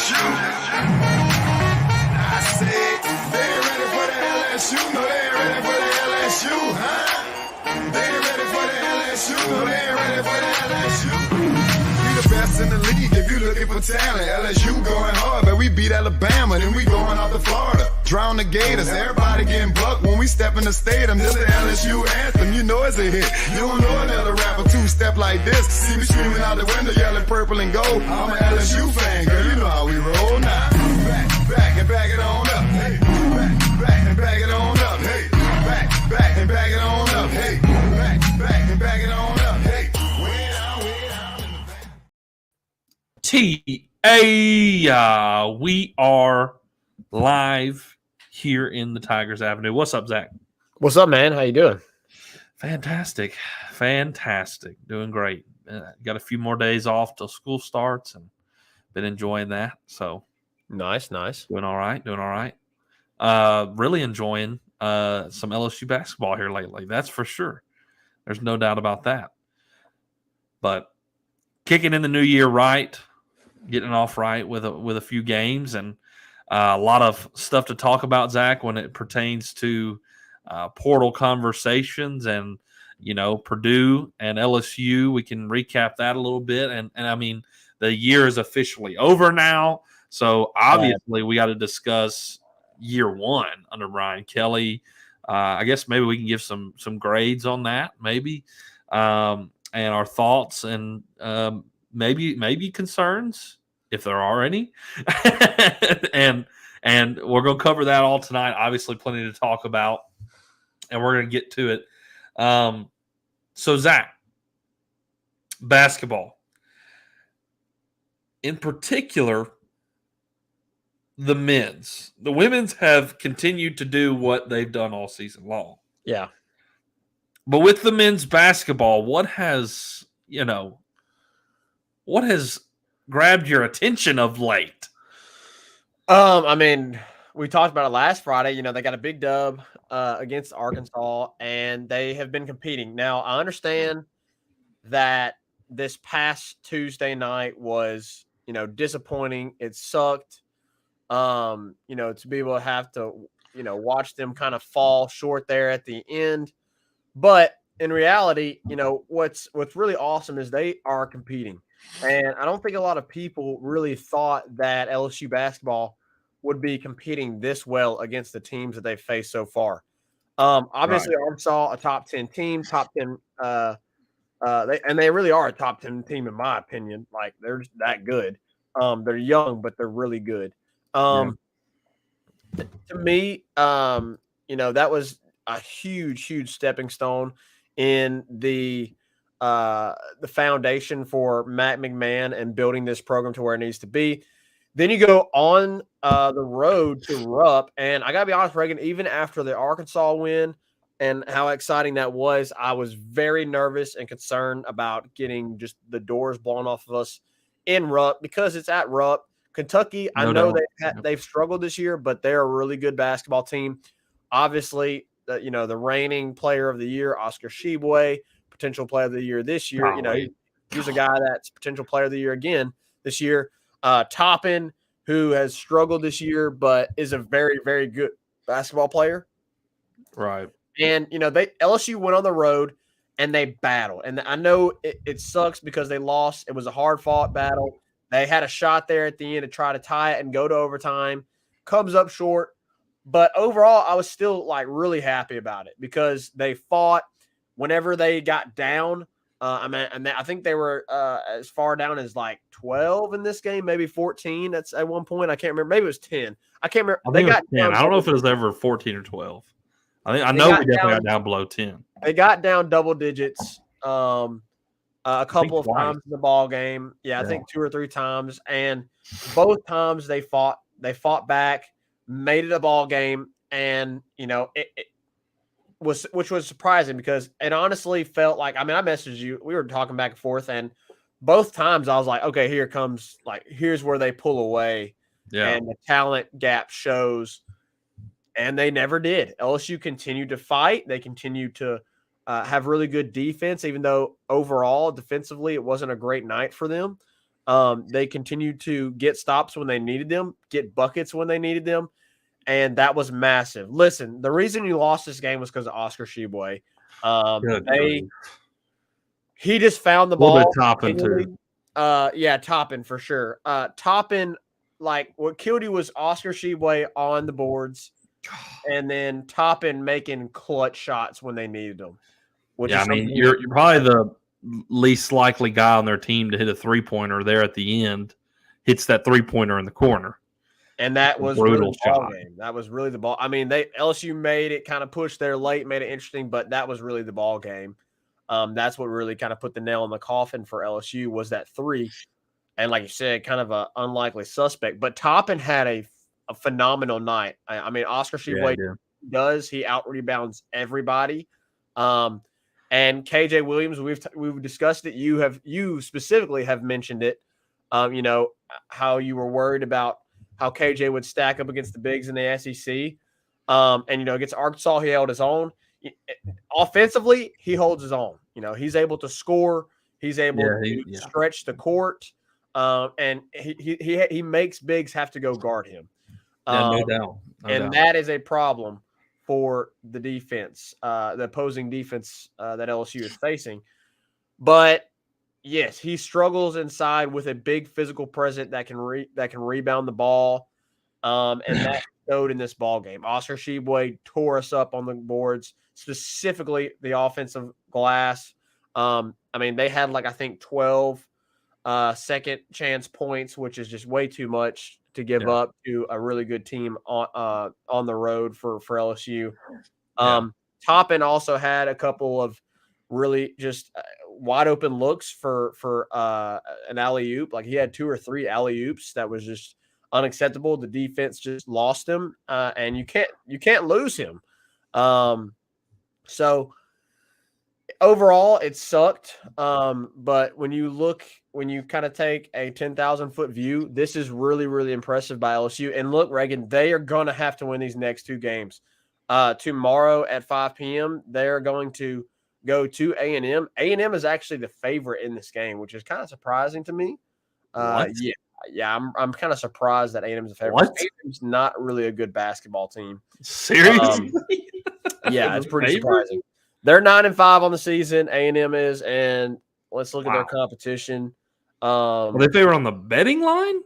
I said, they ain't ready for the LSU. No, they ain't ready for the LSU, huh? They ain't ready for the LSU. No, they ain't ready for the LSU. We the best in the league if you looking for talent. LSU going hard, but we beat Alabama, then we going out to Florida. Drown the Gators, everybody getting bucked when we step in the stadium. This the LSU anthem, you know it's a hit. You don't know another rapper two-step like this. See me screaming out the window, yelling purple and gold. I'm an LSU fan, girl, you know how we roll now. Back and back it on up. Hey, back and back it on up. Hey, back and back it on up. Hey, back and back it on up. Hey, way down in the back. TA, we are live here in the Tigers Avenue. What's up, Zach? What's up, man? How you doing? Fantastic. Doing great. Got a few more days off till school starts and been enjoying that. So Nice. doing all right. Really enjoying some LSU basketball here lately. That's for sure. There's no doubt about that. But kicking in the new year right, getting off right with a few games and a lot of stuff to talk about, Zach, when it pertains to portal conversations and, Purdue and LSU. We can recap that a little bit. And I mean, the year is officially over now. So obviously we got to discuss year one under Brian Kelly. I guess maybe we can give some grades on that, maybe, and our thoughts and maybe concerns if there are any. and we're going to cover that all tonight. Obviously, plenty to talk about, and we're going to get to it. So Zach, basketball in particular. The men's. The women's have continued to do what they've done all season long. Yeah. But with the men's basketball, what has grabbed your attention of late? I mean, we talked about it last Friday. They got a big dub against Arkansas, and they have been competing. Now, I understand that this past Tuesday night was, disappointing. It sucked. To be able to have to, watch them kind of fall short there at the end. But in reality, what's really awesome is they are competing. And I don't think a lot of people really thought that LSU basketball would be competing this well against the teams that they've faced so far. Obviously, right. Arkansas, a top 10 team, top 10, they really are a top 10 team in my opinion. Like, they're just that good. They're young, but they're really good. To me, that was a huge stepping stone in the foundation for Matt McMahon and building this program to where it needs to be. Then you go on the road to Rupp, and I gotta be honest, Reagan, even after the Arkansas win and how exciting that was, I was very nervous and concerned about getting just the doors blown off of us in Rupp because it's at Rupp. Kentucky, I know they've struggled this year, but they're a really good basketball team. Obviously, the reigning player of the year, Oscar Tshiebwe, potential player of the year this year. He's a guy that's potential player of the year again this year. Toppin, who has struggled this year, but is a very, very good basketball player. Right. And, LSU went on the road and they battled. And I know it sucks because they lost. It was a hard-fought battle. They had a shot there at the end to try to tie it and go to overtime. Comes up short. But overall, I was still, really happy about it because they fought whenever they got down. I think they were as far down as, 12 in this game, maybe 14. That's at one point. I can't remember. Maybe it was 10. I can't remember. They got 10. I don't know if it was ever 14 or 12. I know we definitely got down below 10. They got down double digits. A couple of times in the ball game. Yeah, I think 2 or 3 times. And both times they fought back, made it a ball game. And, it was, which was surprising because it honestly felt like, I messaged you, we were talking back and forth, and both times I was like, okay, here's where they pull away. Yeah. And the talent gap shows. And they never did. LSU continued to fight. They continued to have really good defense, even though overall defensively it wasn't a great night for them. They continued to get stops when they needed them, get buckets when they needed them, and that was massive. Listen, the reason you lost this game was because of Oscar Sheboy. Good grief. He just found the A little bit ball. of Toppin too. Yeah, Toppin for sure. Toppin, like what killed you was Oscar Sheboy on the boards, and then Toppin making clutch shots when they needed them. Which Yeah, is I mean, you're probably the least likely guy on their team to hit a 3-pointer there at the end. Hits that 3-pointer in the corner. and that was Brutal really the ball shot. game. That was really the ball. I mean, LSU made it kind of pushed there late, made it interesting, but that was really the ball game. That's what really kind of put the nail in the coffin for LSU was that 3. And like you said, kind of an unlikely suspect. But Toppin had a phenomenal night. I mean, Oscar Sheboy does. He out rebounds everybody. And KJ Williams, we've discussed it. You specifically have mentioned it. You know how you were worried about how KJ would stack up against the bigs in the SEC. And you know, against Arkansas, he held his own. Offensively, he holds his own. You know, he's able to score. He's able to stretch the court. And he makes bigs have to go guard him. No doubt. That is a problem for the defense, the opposing defense that LSU is facing. But yes, he struggles inside with a big physical presence that can rebound the ball, and that showed in this ball game. Oscar Sheboy tore us up on the boards, specifically the offensive glass. I mean, they had I think 12 second chance points, which is just way too much to give up to a really good team on the road for LSU. Toppin also had a couple of really just wide open looks for an alley oop. Like he had 2 or 3 alley oops that was just unacceptable. The defense just lost him, and you can't lose him. So overall, it sucked. But when you kind of take a 10,000-foot view, this is really, really impressive by LSU. And look, Reagan, they are going to have to win these next 2 games. Tomorrow at 5 p.m., they're going to go to A&M. A&M is actually the favorite in this game, which is kind of surprising to me. Yeah, I'm kind of surprised that A&M is the favorite. A&M's not really a good basketball team. Seriously? Yeah, it's pretty surprising. They're 9-5 on the season. A&M is, and let's look at their competition. Are they favored on the betting line?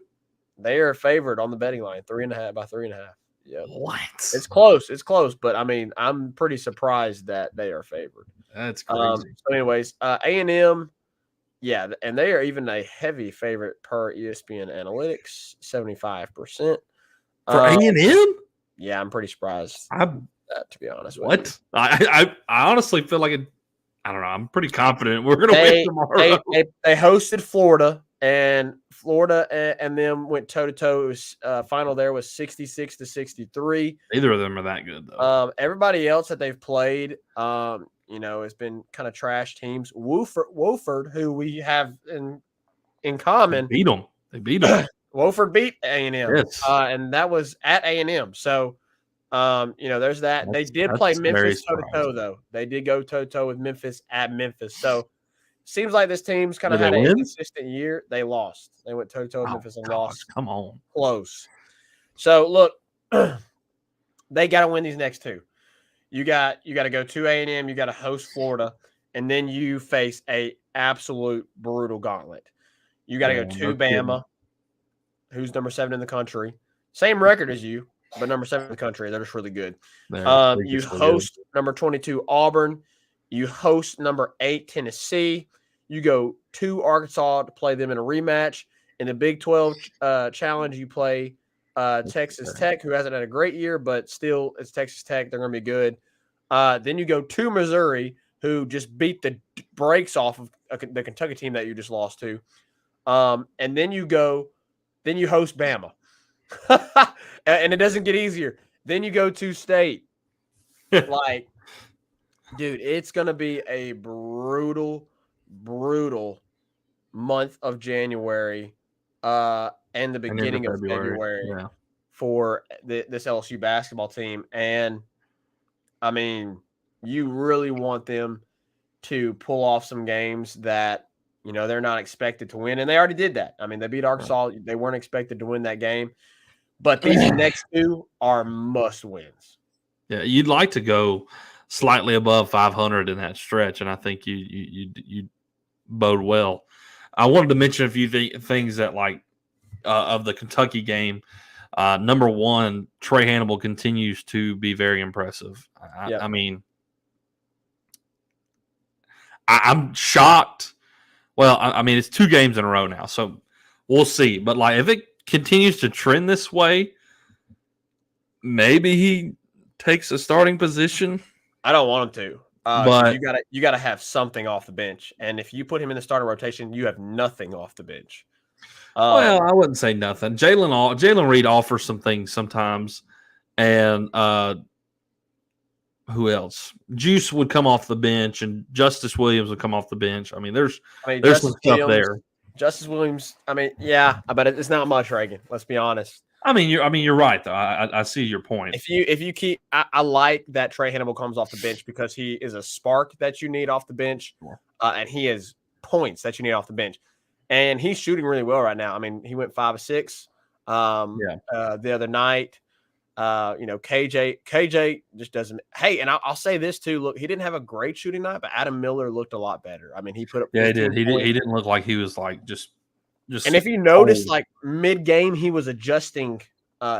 They are favored on the betting line, 3.5 by 3.5. Yeah, what? It's close, but I mean, I'm pretty surprised that they are favored. That's crazy. So, anyways, A&M, yeah, and they are even a heavy favorite per ESPN Analytics, 75%. For A&M? Yeah, I'm pretty surprised. To be honest with you. I honestly feel like I don't know. I'm pretty confident we're going to win tomorrow. They hosted Florida, and Florida and them went toe-to-toe. It was final there was 66-63. Neither of them are that good, though. Everybody else that they've played, you know, has been kind of trash teams. Wofford, who we have in common. They beat them. Wofford beat A&M. Yes. And that was at A&M. So, you know, there's that. They did play Memphis toe-to-toe, though. They did go toe-to-toe with Memphis at Memphis. So, seems like this team's kind of had a consistent year. They lost. They went toe-to-toe with Memphis and lost. Come on. Close. So, look, they got to win these next 2. You got to go to A&M. You got to host Florida. And then you face a absolute brutal gauntlet. You got to go to Bama, who's number 7 in the country. Same record as you. But number 7 in the country, they're just really good. You host number 22 Auburn. You host number 8 Tennessee. You go to Arkansas to play them in a rematch. In the Big 12 challenge, you play Texas Tech, who hasn't had a great year, but still it's Texas Tech. They're going to be good. Then you go to Missouri, who just beat the brakes off of the Kentucky team that you just lost to. And then you host Bama. And it doesn't get easier. Then you go to State. Like, dude, it's going to be a brutal month of January and the beginning of February for this LSU basketball team. And, I mean, you really want them to pull off some games that, You know, they're not expected to win, and they already did that. I mean, they beat Arkansas. They weren't expected to win that game. But these next two are must wins. Yeah, you'd like to go slightly above 500 in that stretch, and I think you bode well. I wanted to mention a few things that of the Kentucky game. Number one, Trey Hannibal continues to be very impressive. I mean, I'm shocked. Well, I mean, it's 2 games in a row now, so we'll see. But if it continues to trend this way, maybe he takes a starting position. I don't want him to. But you gotta have something off the bench, and if you put him in the starting rotation, you have nothing off the bench. Well, I wouldn't say nothing. Jalen Reed offers some things sometimes, and who else? Juice would come off the bench, and Justice Williams would come off the bench. I mean, there's some stuff there. Justice Williams. I mean, yeah, but it's not much, Reagan. Let's be honest. I mean, you're right though. I see your point. If you keep, I like that Trey Hannibal comes off the bench because he is a spark that you need off the bench, and he is points that you need off the bench, and he's shooting really well right now. I mean, he went 5 of 6 the other night. KJ just doesn't. Hey, and I'll say this too. Look, he didn't have a great shooting night, but Adam Miller looked a lot better. I mean, he put up. Yeah, he did. He didn't look like he was just. And if you notice, mid game, he was adjusting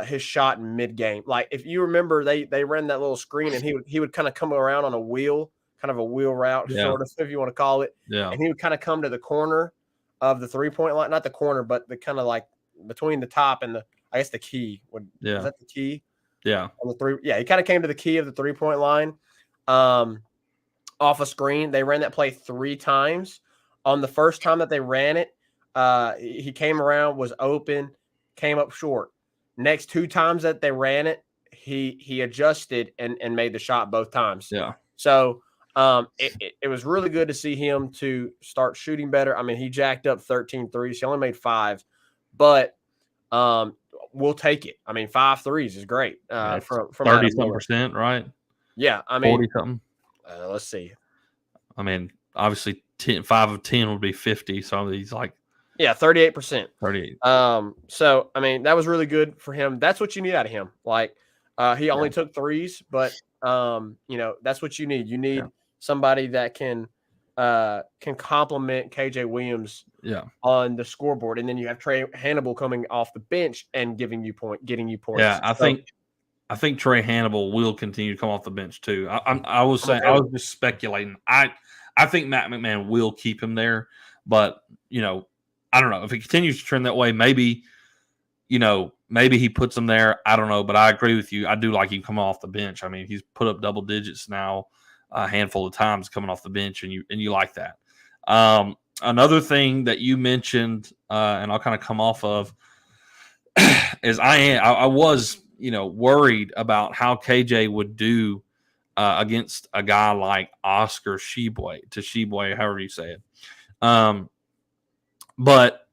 his shot in mid game. Like if you remember, they ran that little screen, and he would kind of come around on a wheel, kind of a wheel route, sort of, if you want to call it. Yeah. And he would kind of come to the corner of the 3-point line, not the corner, but the kind of between the top and I guess the key. Was that the key? Yeah. On the 3. Yeah, he kind of came to the key of the 3-point line, off a screen. They ran that play 3 times. On the first time that they ran it, he came around, was open, came up short. Next 2 times that they ran it, he adjusted and made the shot both times. Yeah. So it was really good to see him to start shooting better. I mean, he jacked up 13 threes. He only made 5, but we'll take it. I mean, 5 threes is great. From 30-something%, right? Yeah, I mean 40-something. Let's see. I mean, obviously 5 of 10 would be 50. So he's 38%. 38. So I mean, that was really good for him. That's what you need out of him. He only took 3s, but that's what you need. You need somebody that can complement KJ Williams on the scoreboard, and then you have Trey Hannibal coming off the bench and getting you points. Yeah, I think Trey Hannibal will continue to come off the bench too. I was just speculating. I think Matt McMahon will keep him there, but I don't know if it continues to trend that way. Maybe he puts him there. I don't know, but I agree with you. I do like him coming off the bench. I mean, he's put up double digits now a handful of times coming off the bench, and you like that. Another thing that you mentioned, and I'll kind of come off of, is I was worried about how KJ would do against a guy like Oscar Tshiebwe, however you say it. But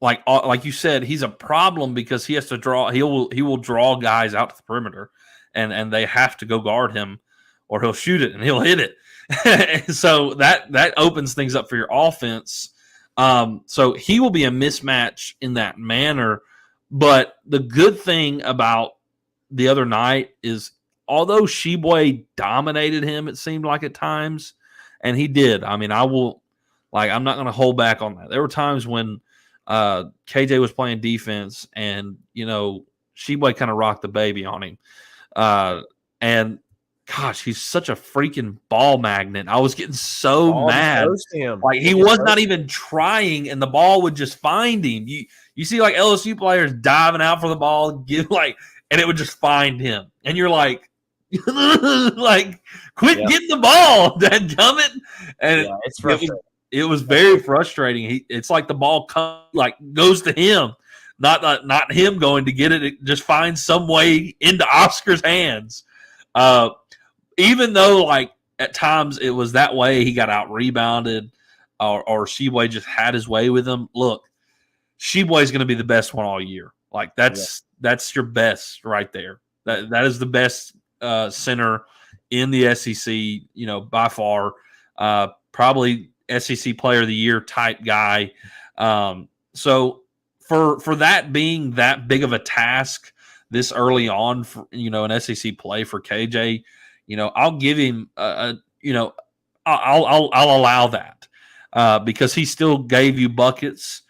like you said, he's a problem because he has to draw. He will draw guys out to the perimeter, and they have to go guard him, or he'll shoot it and he'll hit it. So that opens things up for your offense. So he will be a mismatch in that manner. But the good thing about the other night is, although Tshiebwe dominated him, it seemed like at times, and he did. I mean, I'm not going to hold back on that. There were times when KJ was playing defense, and Tshiebwe kind of rocked the baby on him. And gosh, he's such a freaking ball magnet. I was getting so mad. He was not even trying, and the ball would just find him. You see LSU players diving out for the ball, and it would just find him, and you're like, quit getting the ball, dadgummit. And it's frustrating. It was very frustrating. It's like the ball goes to him, not him going to get it. It just finds some way into Oscar's hands. Even though at times it was that way, he got out rebounded, or Tshiebwe just had his way with him. Look, Tshiebwe is going to be the best one all year. That's your best right there. That is the best center in the SEC. By far, probably SEC Player of the Year type guy. So for that being that big of a task this early on, for, an SEC play for KJ, I'll give him I'll allow that because he still gave you buckets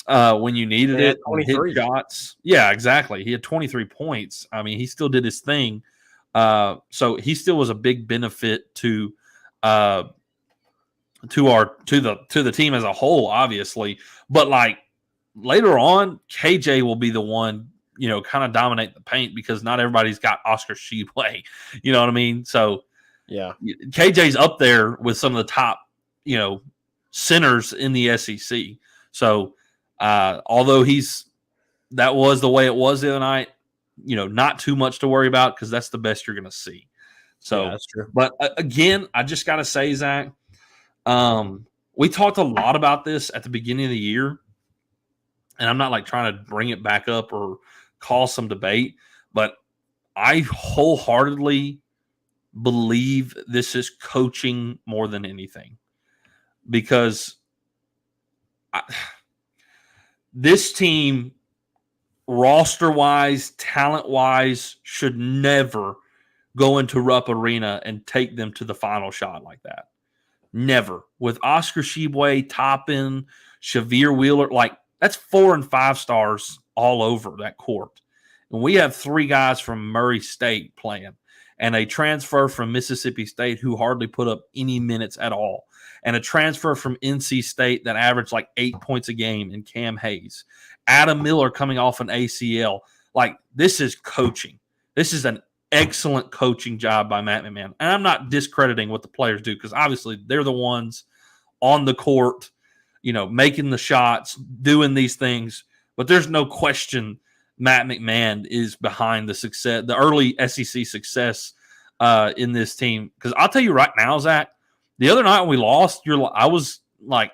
when you needed it on hit shots. Yeah, exactly. He had 23 points. I mean, he still did his thing. So he still was a big benefit to the team as a whole, obviously. But like later on, KJ will be the one, kind of dominate the paint because not everybody's got Oscar Tshiebwe. You know what I mean? So yeah, KJ's up there with some of the top, centers in the SEC. So although that was the way it was the other night, not too much to worry about because that's the best you're going to see. So yeah, that's true. But again, I just got to say, Zach, we talked a lot about this at the beginning of the year, and I'm not like trying to bring it back up or cause some debate, but I wholeheartedly believe this is coaching more than anything because this team, roster-wise, talent-wise, should never go into Rupp Arena and take them to the final shot like that. Never. With Oscar Tshiebwe, Toppin, Shavir Wheeler, like that's 4 and 5 stars all over that court. And we have 3 guys from Murray State playing and a transfer from Mississippi State who hardly put up any minutes at all. And a transfer from NC State that averaged like 8 points a game in Cam Hayes. Adam Miller coming off an ACL. Like, this is coaching. This is an excellent coaching job by Matt McMahon. And I'm not discrediting what the players do because obviously they're the ones on the court, making the shots, doing these things. But there's no question Matt McMahon is behind the success, the early SEC success in this team. Because I'll tell you right now, Zach, the other night when we lost, I was like,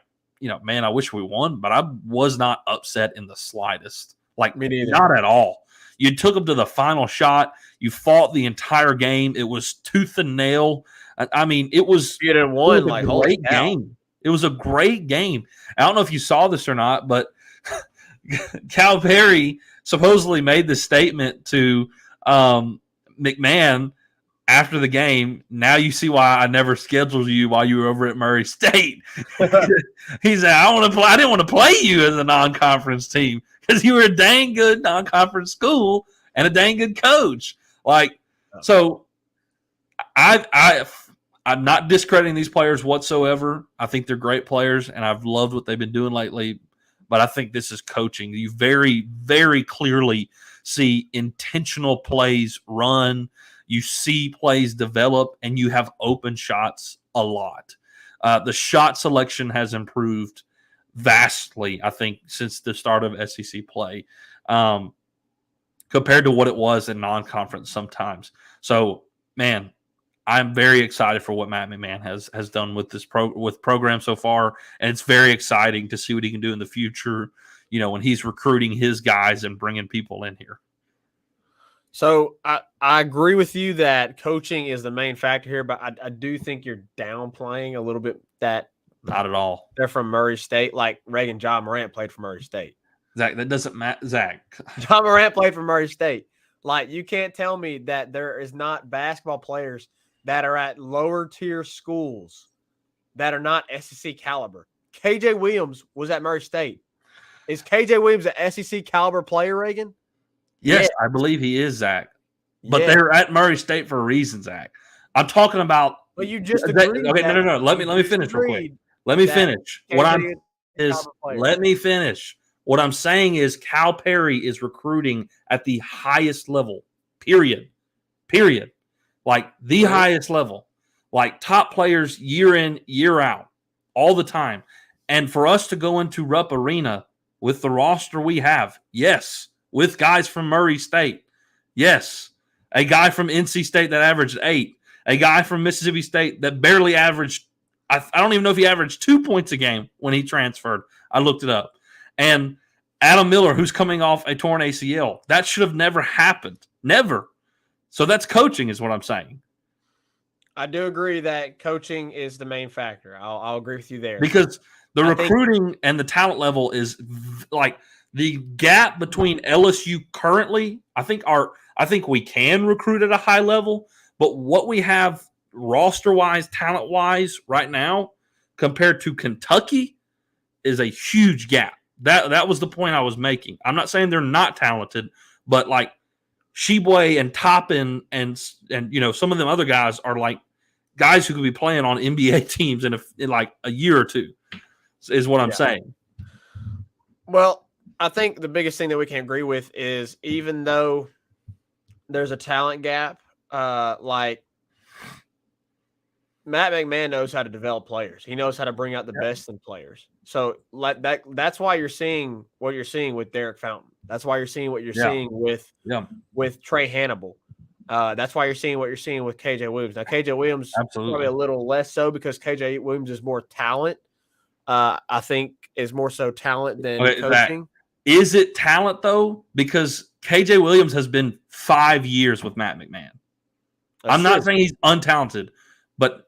man, I wish we won, but I was not upset in the slightest. Like, not at all. You took them to the final shot. You fought the entire game. It was tooth and nail. I mean, it was a great game. It was a great game. I don't know if you saw this or not, but Calipari supposedly made the statement to McMahon after the game. Now you see why I never scheduled you while you were over at Murray State. He said, I didn't want to play you as a non-conference team because you were a dang good non-conference school and a dang good coach. So I'm not discrediting these players whatsoever. I think they're great players, and I've loved what they've been doing lately. But I think this is coaching. You very, very clearly see intentional plays run. You see plays develop, and you have open shots a lot. The shot selection has improved vastly, I think, since the start of SEC play compared to what it was in non-conference sometimes. So, man, I'm very excited for what Matt McMahon has done with this program so far, and it's very exciting to see what he can do in the future, when he's recruiting his guys and bringing people in here. So I agree with you that coaching is the main factor here, but I do think you're downplaying a little bit that not at all. They're from Murray State. Like Reagan John Morant played for Murray State. Zach, that doesn't matter. Zach. John Morant played for Murray State. Like, you can't tell me that there is not basketball players that are at lower tier schools that are not SEC caliber. KJ Williams was at Murray State. Is KJ Williams an SEC caliber player, Reagan? Yes, I believe he is, Zach. But they're at Murray State for a reason, Zach. I'm talking about. But you just agreed. Okay, no. Let me finish real quick. Let me finish. Let me finish. What I'm saying is Calipari is recruiting at the highest level. Period. Like the highest level. Like top players year in, year out, all the time. And for us to go into Rupp Arena with the roster we have, yes. With guys from Murray State, yes. A guy from NC State that averaged 8. A guy from Mississippi State that barely averaged, I don't even know if he averaged 2 points a game when he transferred. I looked it up. And Adam Miller, who's coming off a torn ACL. That should have never happened. Never. So that's coaching is what I'm saying. I do agree that coaching is the main factor. I'll agree with you there. Because the I think- recruiting and the talent level is like the gap between LSU currently. I think we can recruit at a high level, but what we have roster wise, talent wise right now compared to Kentucky is a huge gap. That was the point I was making. I'm not saying they're not talented, but like Sheboy and Toppin and some of them other guys are like guys who could be playing on NBA teams in like a year or two, is what I'm saying. Well, I think the biggest thing that we can agree with is even though there's a talent gap, like Matt McMahon knows how to develop players. He knows how to bring out the best in players. So that's why you're seeing what you're seeing with Derek Fountain. That's why you're seeing what you're seeing with Trey Hannibal. That's why you're seeing what you're seeing with KJ Williams. Now, KJ Williams probably a little less so because KJ Williams is more talent. I think is more so talent than coaching. Is it talent though? Because KJ Williams has been 5 years with Matt McMahon. I'm not saying he's untalented, but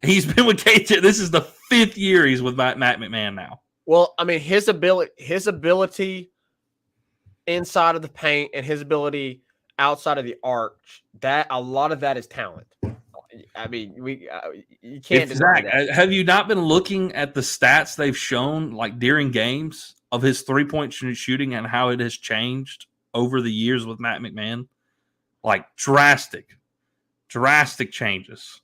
he's been with KJ. This is the 5th year he's with Matt McMahon now. Well, I mean, his ability inside of the paint and his ability outside of the arch, that a lot of that is talent. I mean, you can't deny that. Have you not been looking at the stats they've shown, like during games, of his 3-point shooting and how it has changed over the years with Matt McMahon? Like drastic changes,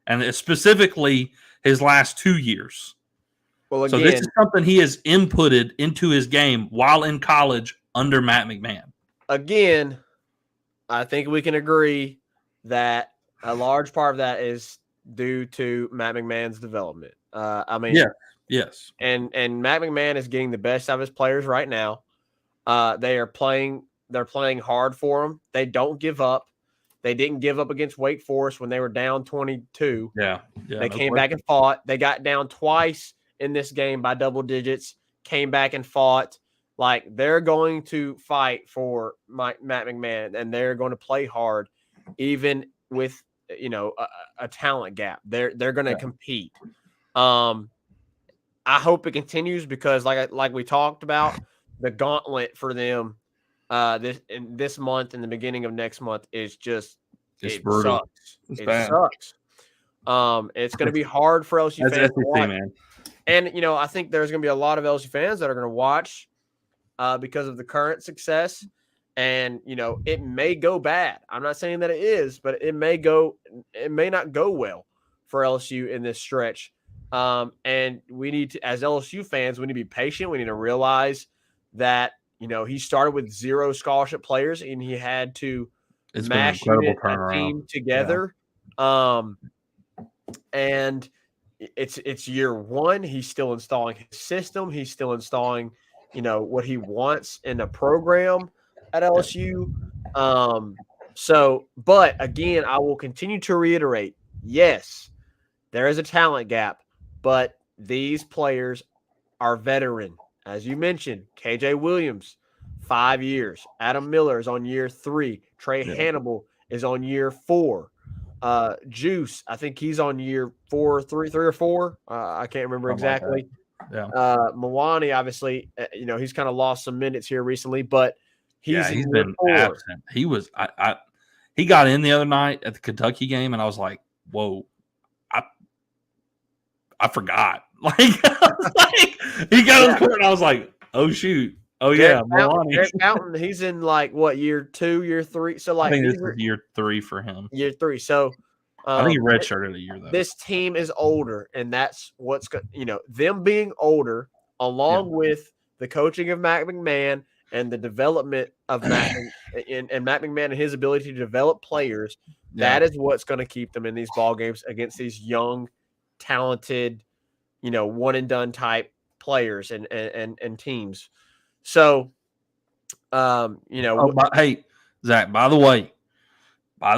and specifically his last 2 years. Well, again, so this is something he has inputted into his game while in college under Matt McMahon. Again, I think we can agree that a large part of that is due to Matt McMahon's development. I mean, yes. And Matt McMahon is getting the best out of his players right now. They're playing hard for him. They don't give up. They didn't give up against Wake Forest when they were down 22. Yeah. They came back and fought. They got down twice in this game by double digits, came back and fought. Like, they're going to fight for Matt McMahon, and they're going to play hard, even with a talent gap. They're going to compete. I hope it continues because, like we talked about, the gauntlet for them this month and the beginning of next month is just brutal. It sucks. It's going to be hard for LSU fans to watch. Man. And I think there's going to be a lot of LSU fans that are going to watch because of the current success. And it may go bad. I'm not saying that it is, but it may not go well for LSU in this stretch. And we need to, as LSU fans, we need to be patient. We need to realize that he started with 0 scholarship players, and he had to mash a team together. Yeah. And it's year 1. He's still installing his system. He's still installing, what he wants in the program at LSU. But again, I will continue to reiterate, yes, there is a talent gap, but these players are veteran. As you mentioned, KJ Williams, 5 years. Adam Miller is on year 3. Trey Hannibal is on year 4. Juice, I think he's on year 4, 3 or 4. I can't remember exactly. Like Milani, obviously, he's kind of lost some minutes here recently, but he's been absent. He was he got in the other night at the Kentucky game, and I was like, whoa, I forgot. Like, he got on the court, and I was like, oh shoot. Oh, Derek Fountain, he's in like what, year 2, year 3? So like, I think this is year 3 for him. Year 3. So I think he redshirted a year though. This team is older, and that's what's them being older, along with the coaching of Matt McMahon and the development of Matt and Matt McMahon and his ability to develop players. That is what's going to keep them in these ball games against these young, talented, one and done type players and teams. So, hey, Zach, by the way, I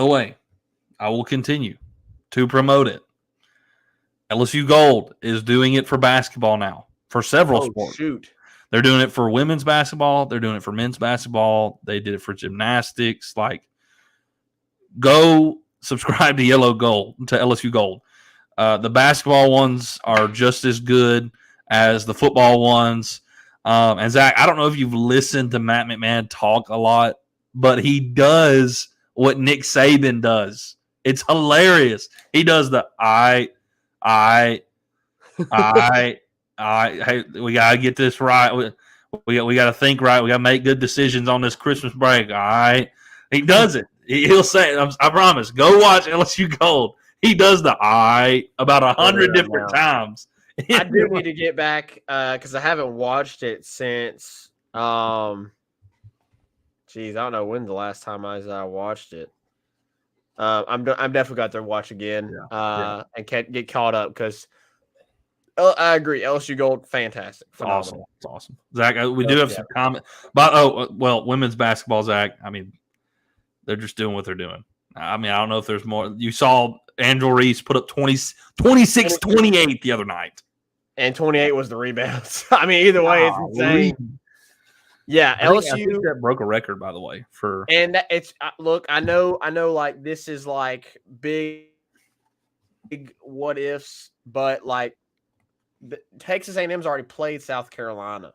will continue to promote it. LSU Gold is doing it for basketball now, for several sports. Shoot. They're doing it for women's basketball. They're doing it for men's basketball. They did it for gymnastics. Like, go subscribe to LSU Gold. The basketball ones are just as good as the football ones. And Zach, I don't know if you've listened to Matt McMahon talk a lot, but he does what Nick Saban does. It's hilarious. He does the hey, we gotta get this right. We gotta think right. We gotta make good decisions on this Christmas break. All right. He does it. He'll say, I promise, go watch LSU Gold. He does the about 100 different times. I do need to get back because I haven't watched it since I don't know when the last time I watched it. I'm definitely got to watch again and get caught up because I agree. LSU Gold, fantastic. Phenomenal. It's awesome. Zach, we do have some comment. But women's basketball, Zach, I mean, they're just doing what they're doing. I mean, I don't know if there's more. You saw Angel Reese put up 26-28 the other night. And 28 was the rebounds. I mean, either way, it's insane. Yeah, LSU I think that broke a record, by the way. It's look, I know, like this is like big what ifs, but like Texas A&M's already played South Carolina,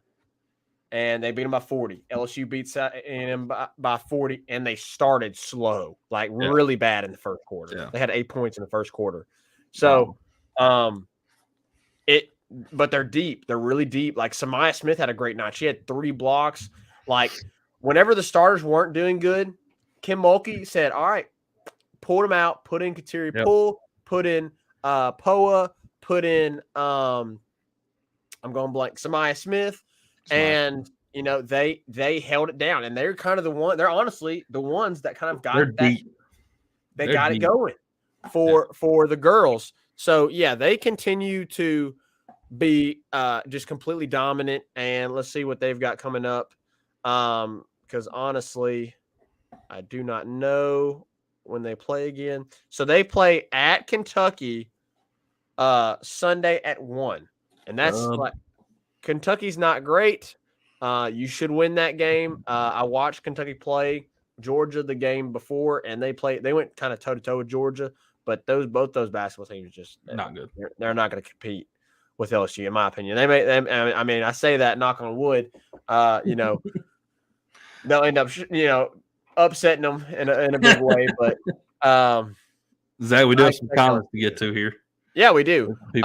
and they beat them by 40. LSU beat A&M by 40, and they started slow, like really bad in the first quarter. Yeah. They had 8 points in the first quarter. So, but they're deep. They're really deep. Like Samaya Smith had a great night. She had 3 blocks. Like whenever the starters weren't doing good, Kim Mulkey said, all right, pulled them out, put in Kateri Poole, put in Poa, put in I'm going blank, Samaya Smith. And you know, they held it down, and they're kind of they're honestly the ones that kind of got it going for the girls. So yeah, they continue to be just completely dominant, and let's see what they've got coming up. Because honestly, I do not know when they play again. So they play at Kentucky Sunday at 1. And that's like Kentucky's not great. You should win that game. I watched Kentucky play Georgia the game before, and they went kind of toe to toe with Georgia, but both those basketball teams are just not good. They're not going to compete with LSU, in my opinion. I mean, I say that knock on wood. You know, they'll end up upsetting them in a big way. But Zach, we do have some comments to get to here. Yeah, we do. So we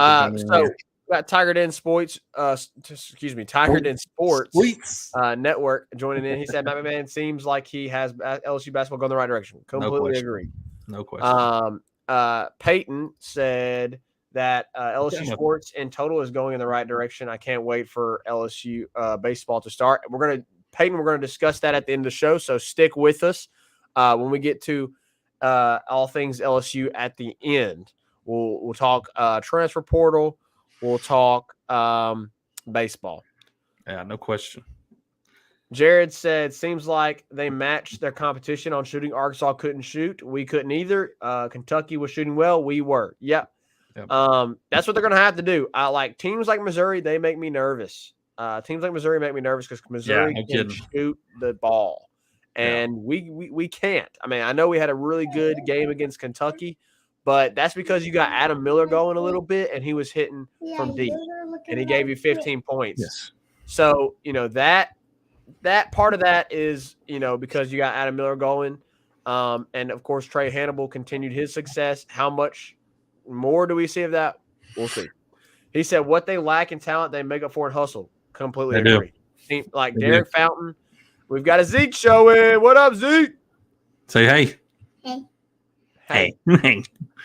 got Tiger Den Sports. Tiger Den Sports Network joining in. He said, "Matt McMahon seems like he has LSU basketball going the right direction." Completely agree. No question. Peyton said that LSU sports in total is going in the right direction. I can't wait for LSU baseball to start. We're going to discuss that at the end of the show, so stick with us when we get to all things LSU at the end. We'll talk transfer portal. We'll talk baseball. Yeah, no question. Jared said, seems like they matched their competition on shooting. Arkansas couldn't shoot. We couldn't either. Kentucky was shooting well. We were. Yep. That's what they're going to have to do. Like teams like Missouri, they make me nervous. Teams like Missouri make me nervous because Missouri can shoot the ball. And we can't. I mean, I know we had a really good game against Kentucky, but that's because you got Adam Miller going a little bit, and he was hitting from deep, and he gave you 15 points. Yes. So, that part of that is, because you got Adam Miller going. And, of course, Trey Hannibal continued his success. How much more do we see of that? We'll see. He said what they lack in talent, they make up for in hustle. Completely agree. Like Derek Fountain. We've got a Zeke showing. What up, Zeke? Say hey. Hey.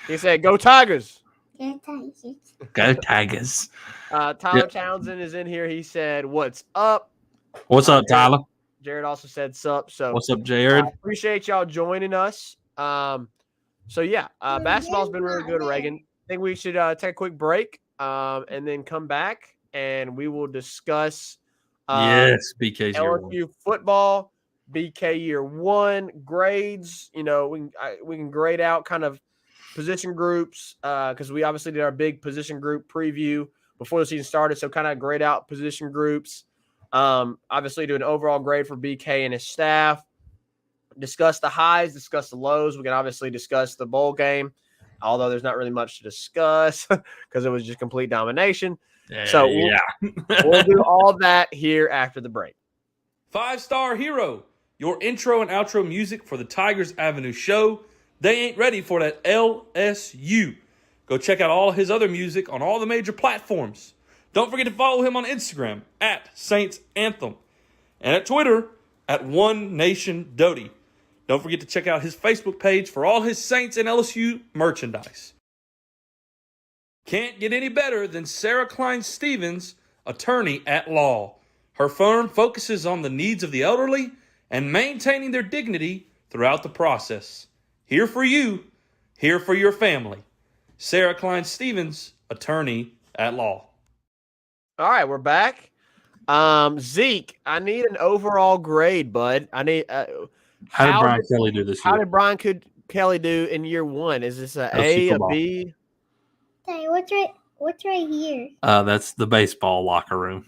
He said, go Tigers. Go Tigers. Go Tigers. Tyler Townsend is in here. He said, what's up? What's up, Tyler? Jared also said sup. So what's up, Jared? Appreciate y'all joining us. Basketball's been really good, Reagan. I think we should take a quick break and then come back, and we will discuss BK's LSU football, BK year 1 grades. We can grade out kind of position groups because we obviously did our big position group preview before the season started. So kind of grade out position groups. Obviously do an overall grade for BK and his staff. discuss the highs, discuss the lows. We can obviously discuss the bowl game, although there's not really much to discuss because it was just complete domination. So we'll do all that here after the break. 5-Star Hero, your intro and outro music for the Tigers Avenue show. They ain't ready for that LSU. Go check out all his other music on all the major platforms. Don't forget to follow him on Instagram at Saints Anthem and at Twitter at One Nation Doty. Don't forget to check out his Facebook page for all his Saints and LSU merchandise. Can't get any better than Sarah Klein Stevens, attorney at law. Her firm focuses on the needs of the elderly and maintaining their dignity throughout the process. Here for you, here for your family. Sarah Klein Stevens, attorney at law. All right, we're back. Zeke, I need an overall grade, bud. I need. How did Brian Kelly do this year? How did Brian Kelly do in year one? Is this a B? Hey, what's right here? That's the baseball locker room.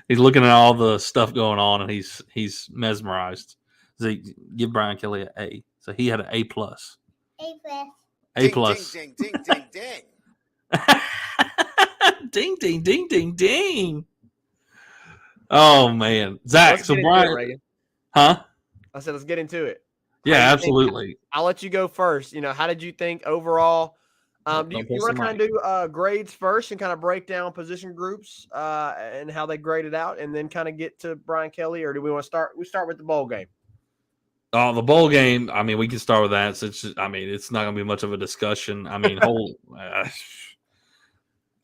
He's looking at all the stuff going on, and he's mesmerized. Zeke, give Brian Kelly an A. So he had an A+. A plus. A plus. Ding, ding, ding, ding, ding. Ding, ding, ding, ding, ding. Oh, man. Zach, so Brian. Huh? I said, let's get into it. Yeah, absolutely. I'll let you go first. How did you think overall? Do you want to kind of do grades first and kind of break down position groups and how they graded out and then kind of get to Brian Kelly? Or do we want to start? We start with the bowl game. The bowl game, I mean, we can start with that. So it's not going to be much of a discussion. I mean,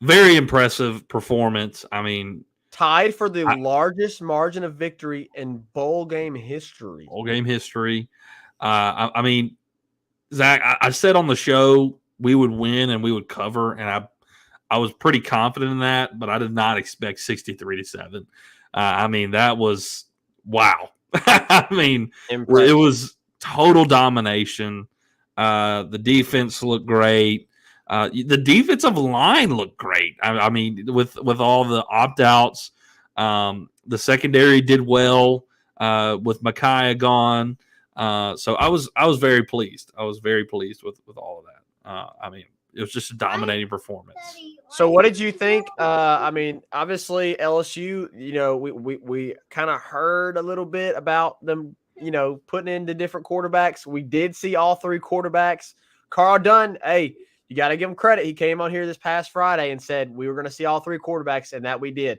very impressive performance. I mean, tied for the largest margin of victory in bowl game history. I mean, Zach, I said on the show we would win and we would cover, and I was pretty confident in that, but I did not expect 63-7. I mean, that was wow. I mean, impressive. It was total domination. The defense looked great. The defensive line looked great. I mean, with all the opt-outs, the secondary did well with Micaiah gone. So I was very pleased. I was very pleased with all of that. I mean, it was just a dominating performance. So what did you think? I mean, obviously LSU, we kind of heard a little bit about them, putting in the different quarterbacks. We did see all three quarterbacks. Carl Dunn, hey, you got to give him credit. He came on here this past Friday and said we were going to see all three quarterbacks, and that we did.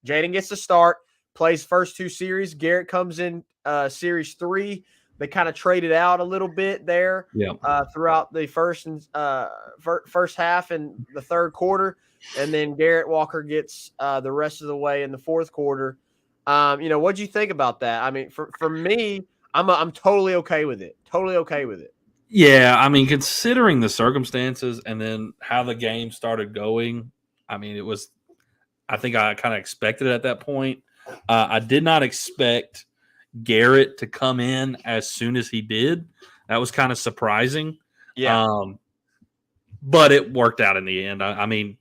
Jaden gets to start, plays first two series. Garrett comes in series 3. They kind of traded out a little bit there throughout the first half and the third quarter. And then Garrett Walker gets the rest of the way in the fourth quarter. What'd you think about that? I mean, for me, I'm totally okay with it. Totally okay with it. Yeah, I mean, considering the circumstances and then how the game started going, I mean, I think I kind of expected it at that point. I did not expect Garrett to come in as soon as he did. That was kind of surprising. Yeah. But it worked out in the end. I mean,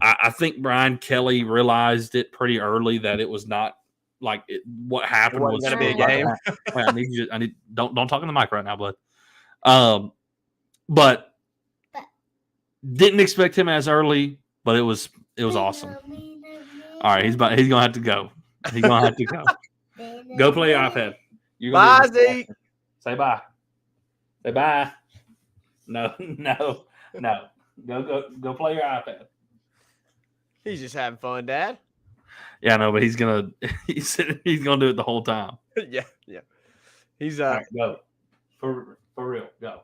I think Brian Kelly realized it pretty early that it was not like what happened was going to be a game. I need don't talk in the mic right now, bud. But didn't expect him as early, but it was awesome. All right, he's gonna have to go. He's gonna have to go. Go play your iPad. Bye, Zeke. Say bye. Say bye. No. Go play your iPad. He's just having fun, Dad. Yeah, no, but he's gonna do it the whole time. yeah. He's right, go for real. Go.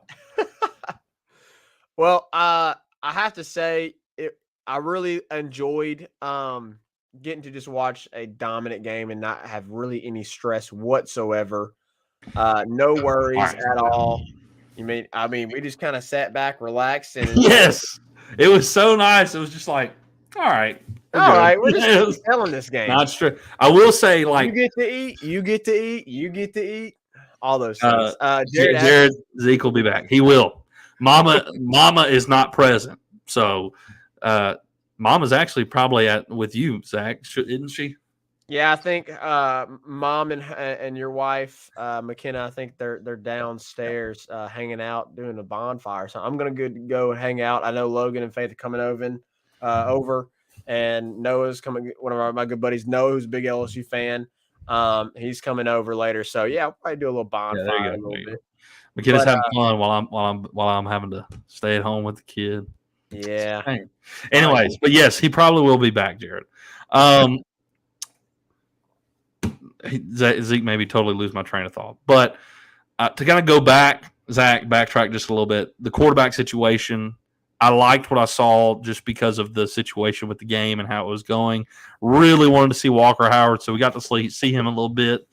Well, I have to say I really enjoyed getting to just watch a dominant game and not have really any stress whatsoever. No worries at all. I mean, we just kind of sat back, relaxed, and yes, it was so nice. It was just like, all right, we're just telling this game. Not true. I will say, like, you get to eat, all those things. Jared Zeke will be back. He will. Mama is not present, so Mama's actually probably with you, Zach, isn't she? Yeah, I think Mom and your wife McKenna, I think they're downstairs hanging out doing a bonfire. So I'm gonna go hang out. I know Logan and Faith are coming over, and Noah's coming. One of my good buddies, Noah, who's a big LSU fan. He's coming over later. So yeah, I'll probably do a little Yeah, bonfire there you a go. little bit. McKenna's But having fun while I'm having to stay at home with the kid. yeah. Dang. Anyways, but yes, he probably will be back, Jared. Zeke maybe totally lose my train of thought. But to kind of go back, Zach, backtrack just a little bit. The quarterback situation, I liked what I saw just because of the situation with the game and how it was going. Really wanted to see Walker Howard, so we got to see him a little bit.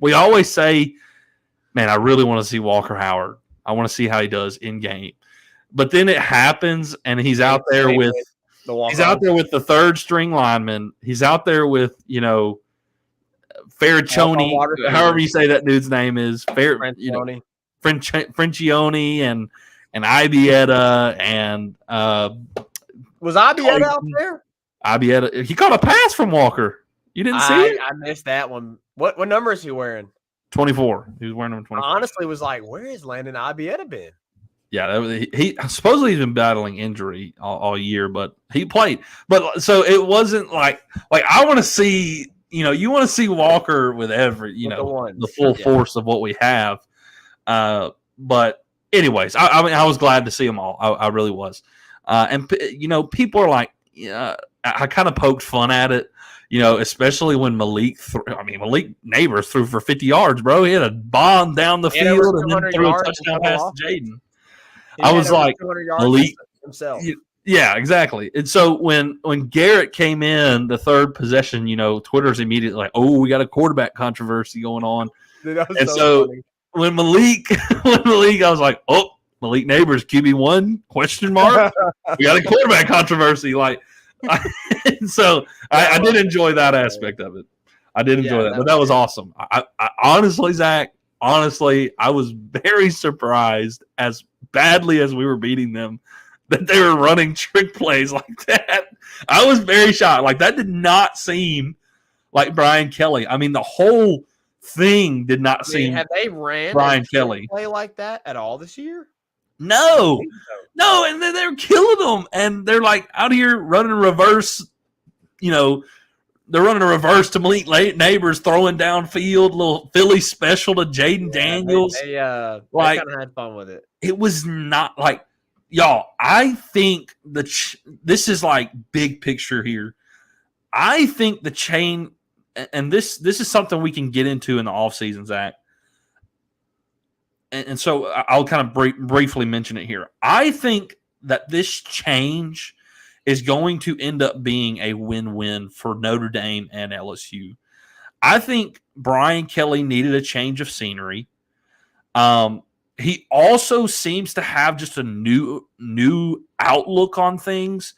We always say, man, I really want to see Walker Howard. I want to see how he does in game. But then it happens, and he's out there with the third string lineman. He's out there with, Ferriccioni, however you say that dude's name is, Frencioni and Ibieta and was Ibieta out there? Ibieta, he caught a pass from Walker. You didn't see it? I missed that one. What number is he wearing? 24. He was wearing number 24. I honestly was like, where has Landon Ibieta been? Yeah, he supposedly he's been battling injury all year, but he played. But so it wasn't like I want to see, you want to see Walker with the full force of what we have. But anyways, I was glad to see them all. I really was. And people are like, I kind of poked fun at it. Especially when Malik Neighbors threw for 50 yards, bro. He had a bomb down the field and then threw a touchdown pass to Jaden. I was like, Malik himself. Yeah, exactly. And so when Garrett came in the third possession, Twitter's immediately like, oh, we got a quarterback controversy going on. Dude, and so funny. when Malik, I was like, oh, Malik Neighbors QB1 ? We got a quarterback controversy. So I did enjoy that aspect of it. I did enjoy that, but that was awesome. I honestly, Zach, I was very surprised, as badly as we were beating them, that they were running trick plays like that. I was very shocked. That did not seem like Brian Kelly. I mean, the whole thing did not seem. Have they ran Brian Kelly play like that at all this year? No, and then they're killing them, and they're out here running a reverse. They're running a reverse to Malik Neighbors, throwing downfield, little Philly special to Jaden Daniels. They kind of had fun with it. It was not y'all. I think this is big picture here. I think the chain, and this is something we can get into in the offseason, Zach. And so I'll kind of briefly mention it here. I think that this change is going to end up being a win-win for Notre Dame and LSU. I think Brian Kelly needed a change of scenery. He also seems to have just a new outlook on things.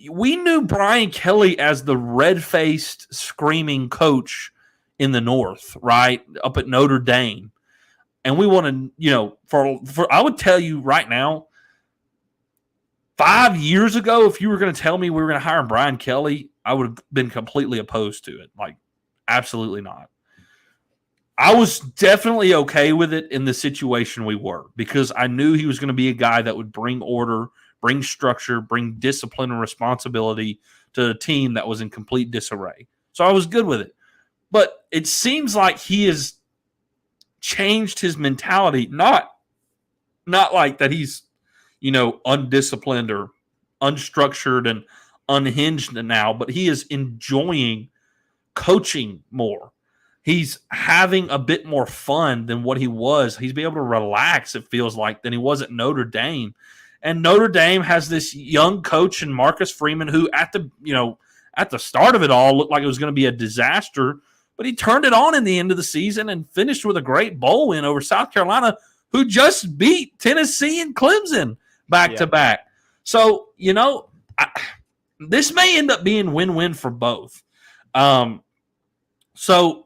We knew Brian Kelly as the red-faced, screaming coach in the North, right, up at Notre Dame. And we want to, for I would tell you right now, 5 years ago, if you were going to tell me we were going to hire Brian Kelly, I would have been completely opposed to it. Absolutely not. I was definitely okay with it in the situation we were, because I knew he was going to be a guy that would bring order, bring structure, bring discipline and responsibility to a team that was in complete disarray. So I was good with it. But it seems like he has changed his mentality, not like that he's undisciplined or unstructured and unhinged now, but he is enjoying coaching more. He's having a bit more fun than what he was. He's been able to relax, it feels like, than he was at Notre Dame. And Notre Dame has this young coach in Marcus Freeman who at the start of it all looked like it was going to be a disaster, but he turned it on in the end of the season and finished with a great bowl win over South Carolina, who just beat Tennessee and Clemson back to back. So, this may end up being win-win for both. So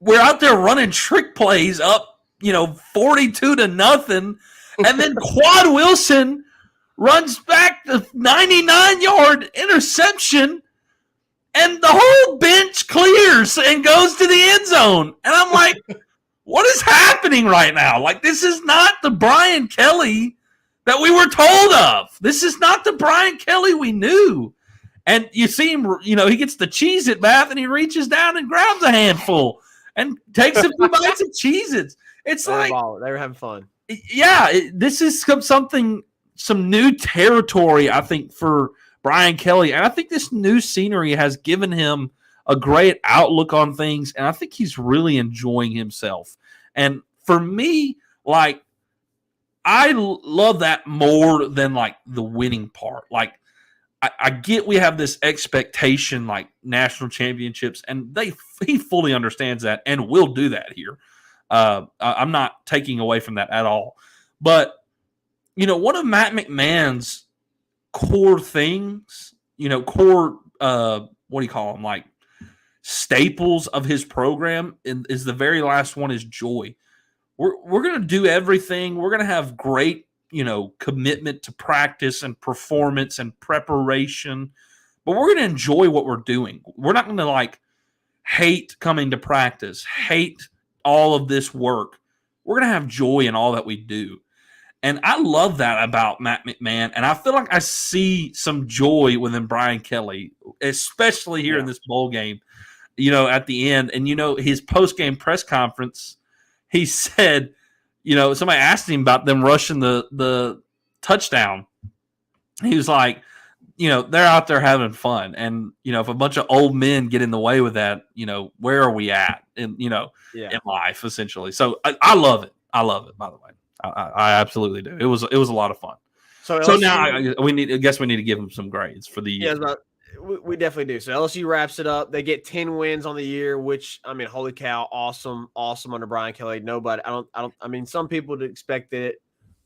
we're out there running trick plays up, 42-0. And then Quad Wilson runs back the 99-yard interception, and the whole bench clears and goes to the end zone. And I'm like, what is happening right now? Like, this is not the Brian Kelly that we were told of. This is not the Brian Kelly we knew. And you see him, he gets the Cheez-It bath and he reaches down and grabs a handful and takes a few bites of Cheez-Its. It's they like, were having fun. Yeah, this is some new territory, I think, for Brian Kelly. And I think this new scenery has given him a great outlook on things. And I think he's really enjoying himself. And for me, like, I love that more than, like, the winning part. Like, I get we have this expectation, like national championships, and he fully understands that and will do that here. I'm not taking away from that at all. But, one of Matt McMahon's core things, what do you call them? Like staples of his program is the very last one is joy. We're going to do everything. We're going to have great, commitment to practice and performance and preparation, but we're going to enjoy what we're doing. We're not going to like hate coming to practice, hate all of this work. We're going to have joy in all that we do. And I love that about Matt McMahon. And I feel like I see some joy within Brian Kelly, especially here in this bowl game, at the end. And, his post-game press conference, he said, somebody asked him about them rushing the touchdown. He was like, they're out there having fun. And, if a bunch of old men get in the way with that, where are we at in life, essentially. So I love it. I love it, by the way. I absolutely do. It was a lot of fun. So now we need to give them some grades for the year. Yeah, we definitely do. So LSU wraps it up. They get 10 wins on the year, which, I mean, holy cow, awesome under Brian Kelly. Nobody, I mean, some people expected it.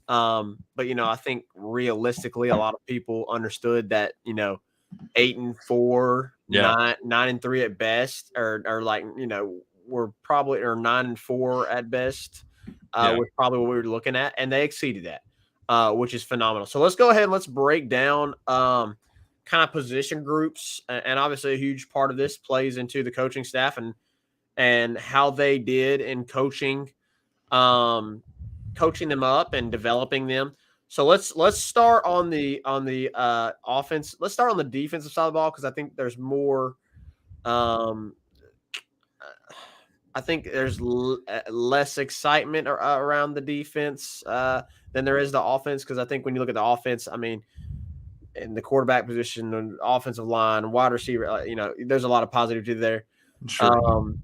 But, I think realistically, a lot of people understood that, 8-4, 9-3 at best, or like, we're probably, or 9-4 at best, was probably what we were looking at. And they exceeded that, which is phenomenal. So let's go ahead and let's break down, kind of position groups, and obviously a huge part of this plays into the coaching staff and how they did in coaching them up and developing them. So let's start on the offense. Let's start on the defensive side of the ball because I think there's more. I think there's less excitement around the defense than there is the offense because I think when you look at the offense, I mean, in the quarterback position, the offensive line, wide receiver, there's a lot of positivity there. Sure.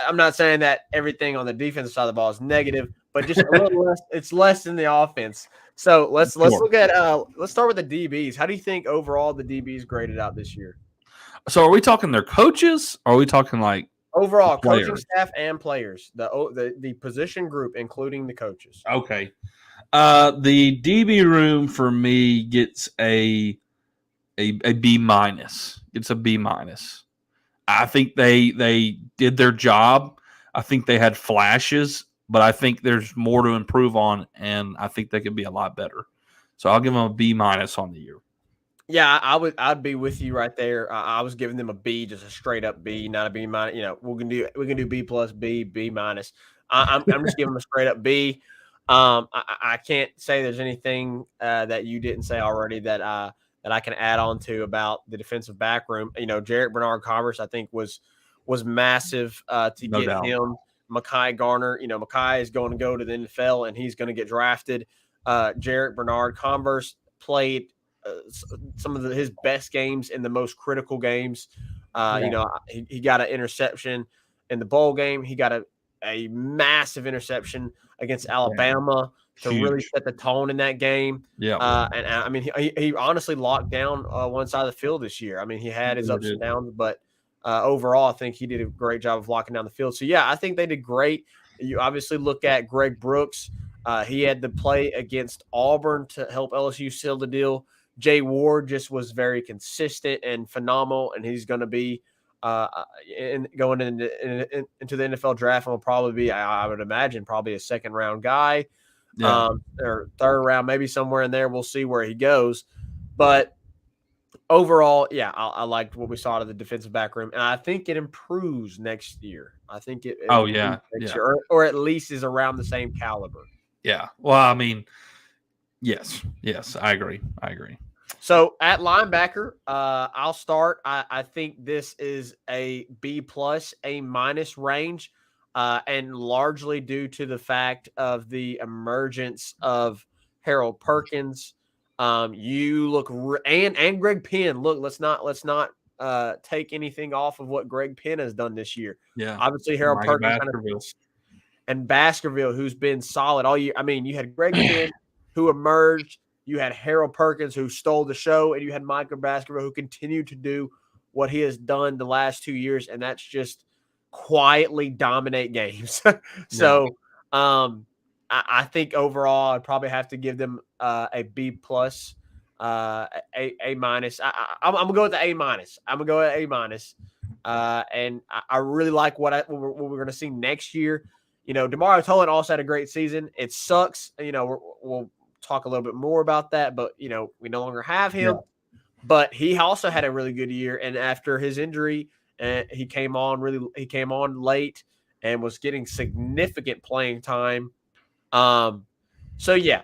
I'm not saying that everything on the defensive side of the ball is negative, but just a little less. It's less in the offense. So let's look at let's start with the DBs. How do you think overall the DBs graded out this year? So are we talking their coaches? Or are we talking like overall coaching staff and players? The position group, including the coaches. Okay. The DB room for me gets a B minus. It's a B minus. I think they did their job. I think they had flashes, but I think there's more to improve on, and I think they could be a lot better. So I'll give them a B minus on the year. Yeah, I'd be with you right there. I was giving them a B, just a straight up B, not a B minus. We can do B plus B, B minus. I'm just giving them a straight up B. I can't say there's anything that you didn't say already that I can add on to about the defensive back room. Jarrett Bernard-Converse, I think, was massive to get him. Mekhi Garner, Mekhi is going to go to the NFL and he's going to get drafted. Jarrett Bernard-Converse played some of his best games in the most critical games. He got an interception in the bowl game. He got a massive interception against Alabama to really set the tone in that game. Yeah. And I mean, he honestly locked down one side of the field this year. I mean, he had his ups and downs, but overall, I think he did a great job of locking down the field. So, yeah, I think they did great. You obviously look at Greg Brooks. He had to play against Auburn to help LSU seal the deal. Jay Ward just was very consistent and phenomenal, and he's going to be going into the NFL draft and will probably be, I would imagine, probably a second-round guy. Yeah. Or third round, maybe somewhere in there. We'll see where he goes. But overall, yeah, I liked what we saw out of the defensive back room, and I think it improves next year. I think it Oh, improves yeah. next Yeah. year, or at least is around the same caliber. Yeah. Well, I mean, yes. I agree. So at linebacker, I'll start. I think this is a B plus, A minus range, and largely due to the fact of the emergence of Harold Perkins. You look and Greg Penn. Look, let's not take anything off of what Greg Penn has done this year. Yeah. Obviously, Harold Micah Perkins Baskerville. and Baskerville, who's been solid all year. I mean, you had Greg Penn who emerged. You had Harold Perkins, who stole the show, and you had Micah Baskerville, who continued to do what he has done the last 2 years, and that's just quietly dominate games. So, I think overall, I'd probably have to give them a B plus, a minus. I'm gonna go with the A minus. I'm gonna go with A minus, and I really like what we're gonna see next year. You know, Demario Tolan also had a great season. It sucks. You know, we'll talk a little bit more about that, but you know, we no longer have him. Yeah. But he also had a really good year, and after his injury, he came on late and was getting significant playing time. So yeah,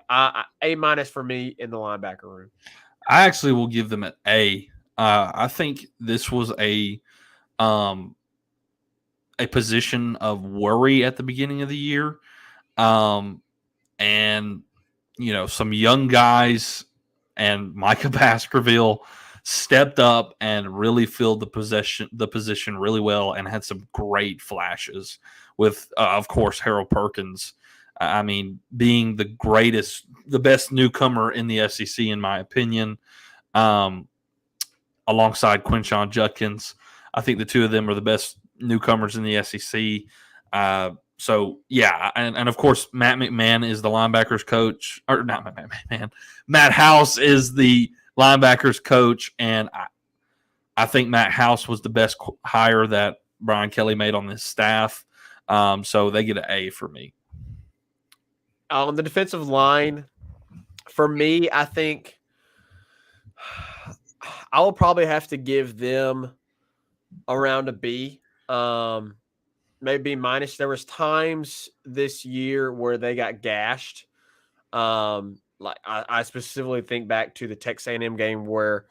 A minus for me in the linebacker room. I actually will give them an A. I think this was a position of worry at the beginning of the year. And you know, some young guys and Micah Baskerville stepped up and really filled the position really well and had some great flashes with of course Harold Perkins. I mean, being the best newcomer in the SEC in my opinion, alongside Quinshon Judkins. I think the two of them are the best newcomers in the SEC. So yeah, and of course Matt McMahon is the linebackers coach, or not Matt McMahon. Matt House is the linebackers coach, and I think Matt House was the best hire that Brian Kelly made on this staff. So they get an A for me. On the defensive line, for me, I think I will probably have to give them around a B. Maybe minus. There was times this year where they got gashed. Like I specifically think back to the Texas A&M game where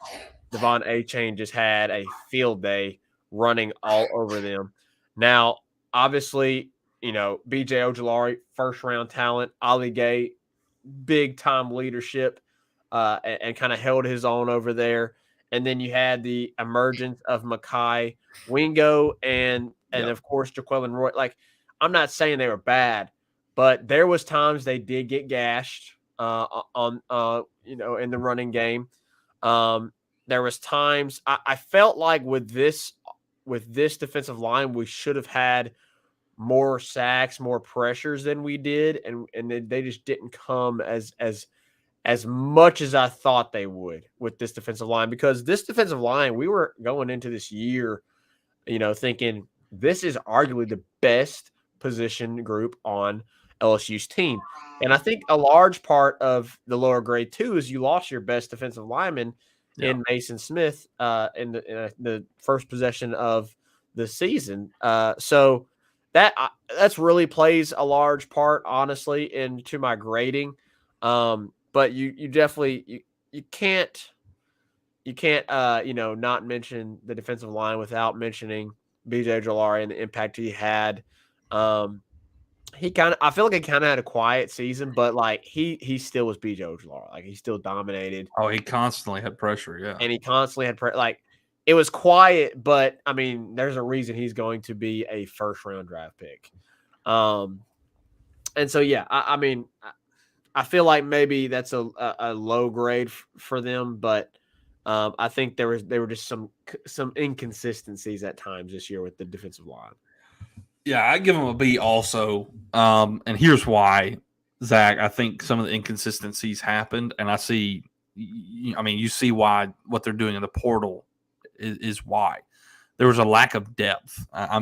Devon A-Chain just had a field day running all over them. Now, obviously, you know, B.J. Ojulari, first-round talent, Ali Gay, big-time leadership, and kind of held his own over there. And then you had the emergence of Makai Wingo and of course Jaquelin Roy. Like, I'm not saying they were bad, but there was times they did get gashed on in the running game. There was times I felt like with this defensive line, we should have had more sacks, more pressures than we did, and they just didn't come as much as I thought they would with this defensive line, because this defensive line, we were going into this year, you know, thinking this is arguably the best position group on LSU's team. And I think a large part of the lower grade too is you lost your best defensive lineman in Mason Smith in the first possession of the season. So that's really plays a large part, honestly, into my grading. But you definitely you can't not mention the defensive line without mentioning B.J. Ojulari and the impact he had. I feel like he kind of had a quiet season, but like he still was B.J. Ojulari. Like, he still dominated. Oh, he constantly had pressure, yeah. And he constantly had like, it was quiet, but I mean, there's a reason he's going to be a first-round draft pick. And so yeah, I mean, I feel like maybe that's a low grade for them, but I think there were just some inconsistencies at times this year with the defensive line. Yeah, I give them a B also. And here's why, Zach. I think some of the inconsistencies happened, and I see, you see why what they're doing in the portal is why. There was a lack of depth. You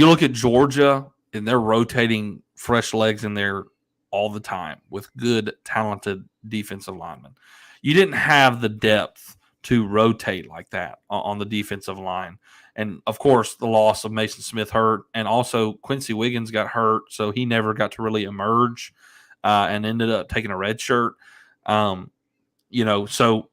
look at Georgia and they're rotating fresh legs in there all the time with good, talented defensive linemen. You didn't have the depth to rotate like that on the defensive line. And, of course, the loss of Mason Smith hurt, and also Quincy Wiggins got hurt, so he never got to really emerge and ended up taking a red shirt. So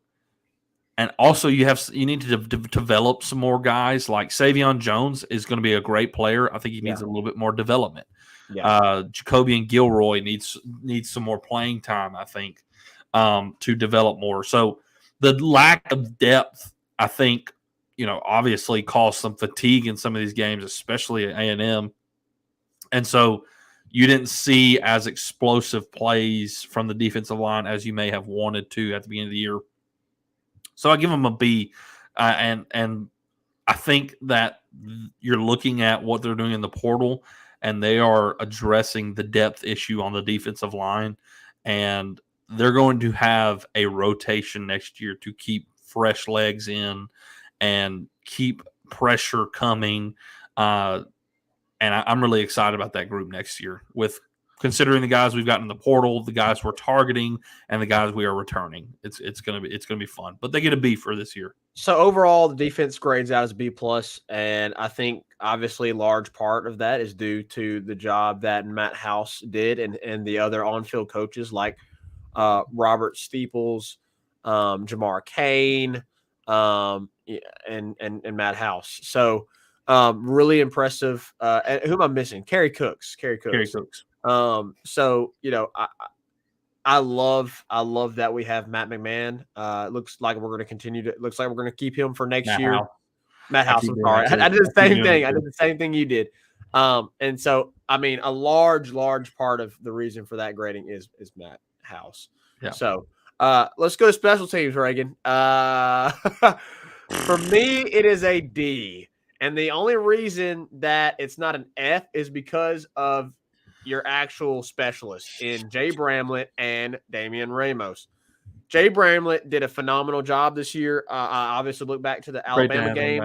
and also you need to develop some more guys. Like Savion Jones is going to be a great player. I think he needs a little bit more development. Yeah. Jacoby and Gilroy needs some more playing time, I think, to develop more. So the lack of depth, I think, obviously caused some fatigue in some of these games, especially at A&M. And so you didn't see as explosive plays from the defensive line as you may have wanted to at the beginning of the year. So I give them a B, and I think that you're looking at what they're doing in the portal, and they are addressing the depth issue on the defensive line, and they're going to have a rotation next year to keep fresh legs in and keep pressure coming. And I'm really excited about that group next year, with considering the guys we've got in the portal, the guys we're targeting, and the guys we are returning. It's gonna be fun. But they get a B for this year. So overall, the defense grades out as B+, and I think obviously a large part of that is due to the job that Matt House did and the other on-field coaches like Robert Steeples, Jamar Kane, and Matt House. So really impressive. And who am I missing? Kerry Cooks. So I love that we have Matt McMahon. It looks like we're going to continue to. It looks like we're going to keep him for next year. Matt House. I'm sorry, I did the same thing. I did the same thing you did. And so I mean, a large part of the reason for that grading is Matt House. Yeah. So let's go to special teams, Reagan. For me, it is a D. And the only reason that it's not an F is because of your actual specialists in Jay Bramlett and Damian Ramos. Jay Bramlett did a phenomenal job this year. I obviously look back to the Alabama game.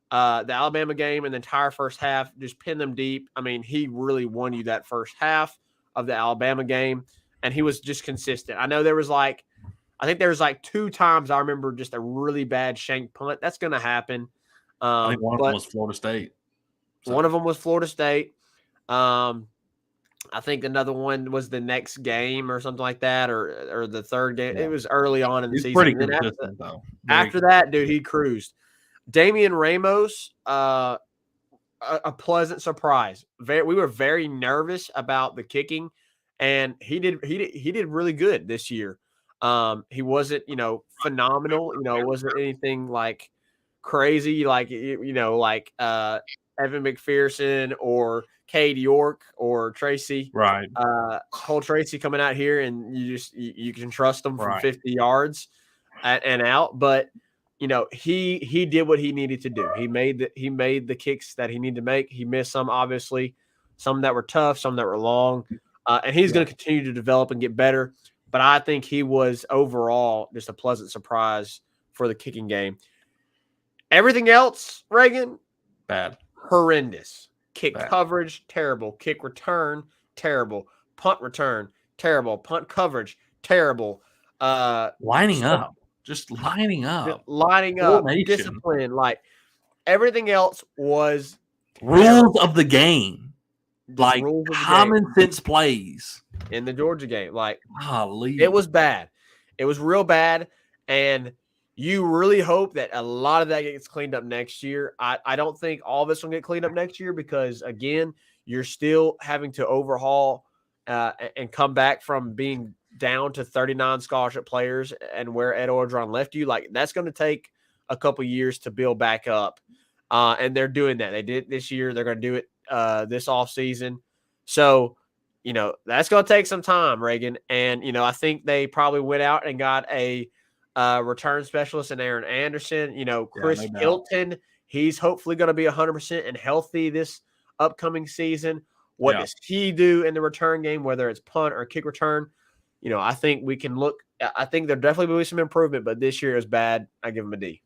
The Alabama game and the entire first half, just pin them deep. I mean, he really won you that first half of the Alabama game, and he was just consistent. I know there was I think there was 2 times I remember just a really bad shank punt. That's going to happen. I think one of them was Florida State. One of them was Florida State. I think another one was the next game or something like that, or the third game. Yeah. It was early on in the season. Pretty consistent, though. After that, dude, he cruised. Damian Ramos, a pleasant surprise. We were very nervous about the kicking, and he did really good this year. He wasn't, phenomenal. It wasn't anything crazy, Evan McPherson or Cade York or Tracy. Right. Cole Tracy coming out here, and you can trust him from 50 yards and out. But he did what he needed to do. He made the kicks that he needed to make. He missed some, obviously, some that were tough, some that were long, and he's going to continue to develop and get better. But I think he was overall just a pleasant surprise for the kicking game. Everything else, Reagan, bad, horrendous. Kick coverage, terrible. Kick return, terrible. Punt return, terrible. Punt coverage, terrible. Lining up. Formation. Discipline. Everything else was rules of the game. Common sense plays. In the Georgia game. Golly. It was bad. It was real bad. And you really hope that a lot of that gets cleaned up next year. I don't think all of this will get cleaned up next year because, again, you're still having to overhaul and come back from being down to 39 scholarship players and where Ed Orgeron left you. That's going to take a couple years to build back up. And they're doing that. They did it this year. They're going to do it this offseason. So, that's going to take some time, Reagan. And, I think they probably went out and got a return specialist in Aaron Anderson. Chris Hilton, he's hopefully going to be 100% and healthy this upcoming season. What does he do in the return game, whether it's punt or kick return? I think we can look. I think there definitely will be some improvement, but this year is bad. I give him a D.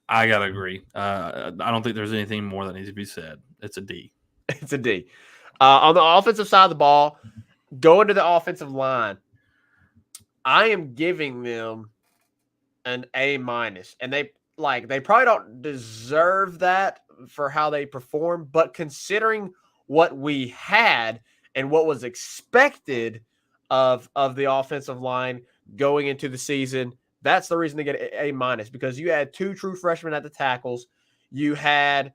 I got to agree. I don't think there's anything more that needs to be said. It's a D. It's a D. On the offensive side of the ball, going to the offensive line, I am giving them an A minus, and they probably don't deserve that for how they perform, but considering what we had and what was expected of the offensive line going into the season, that's the reason to get A minus, because you had 2 true freshmen at the tackles. You had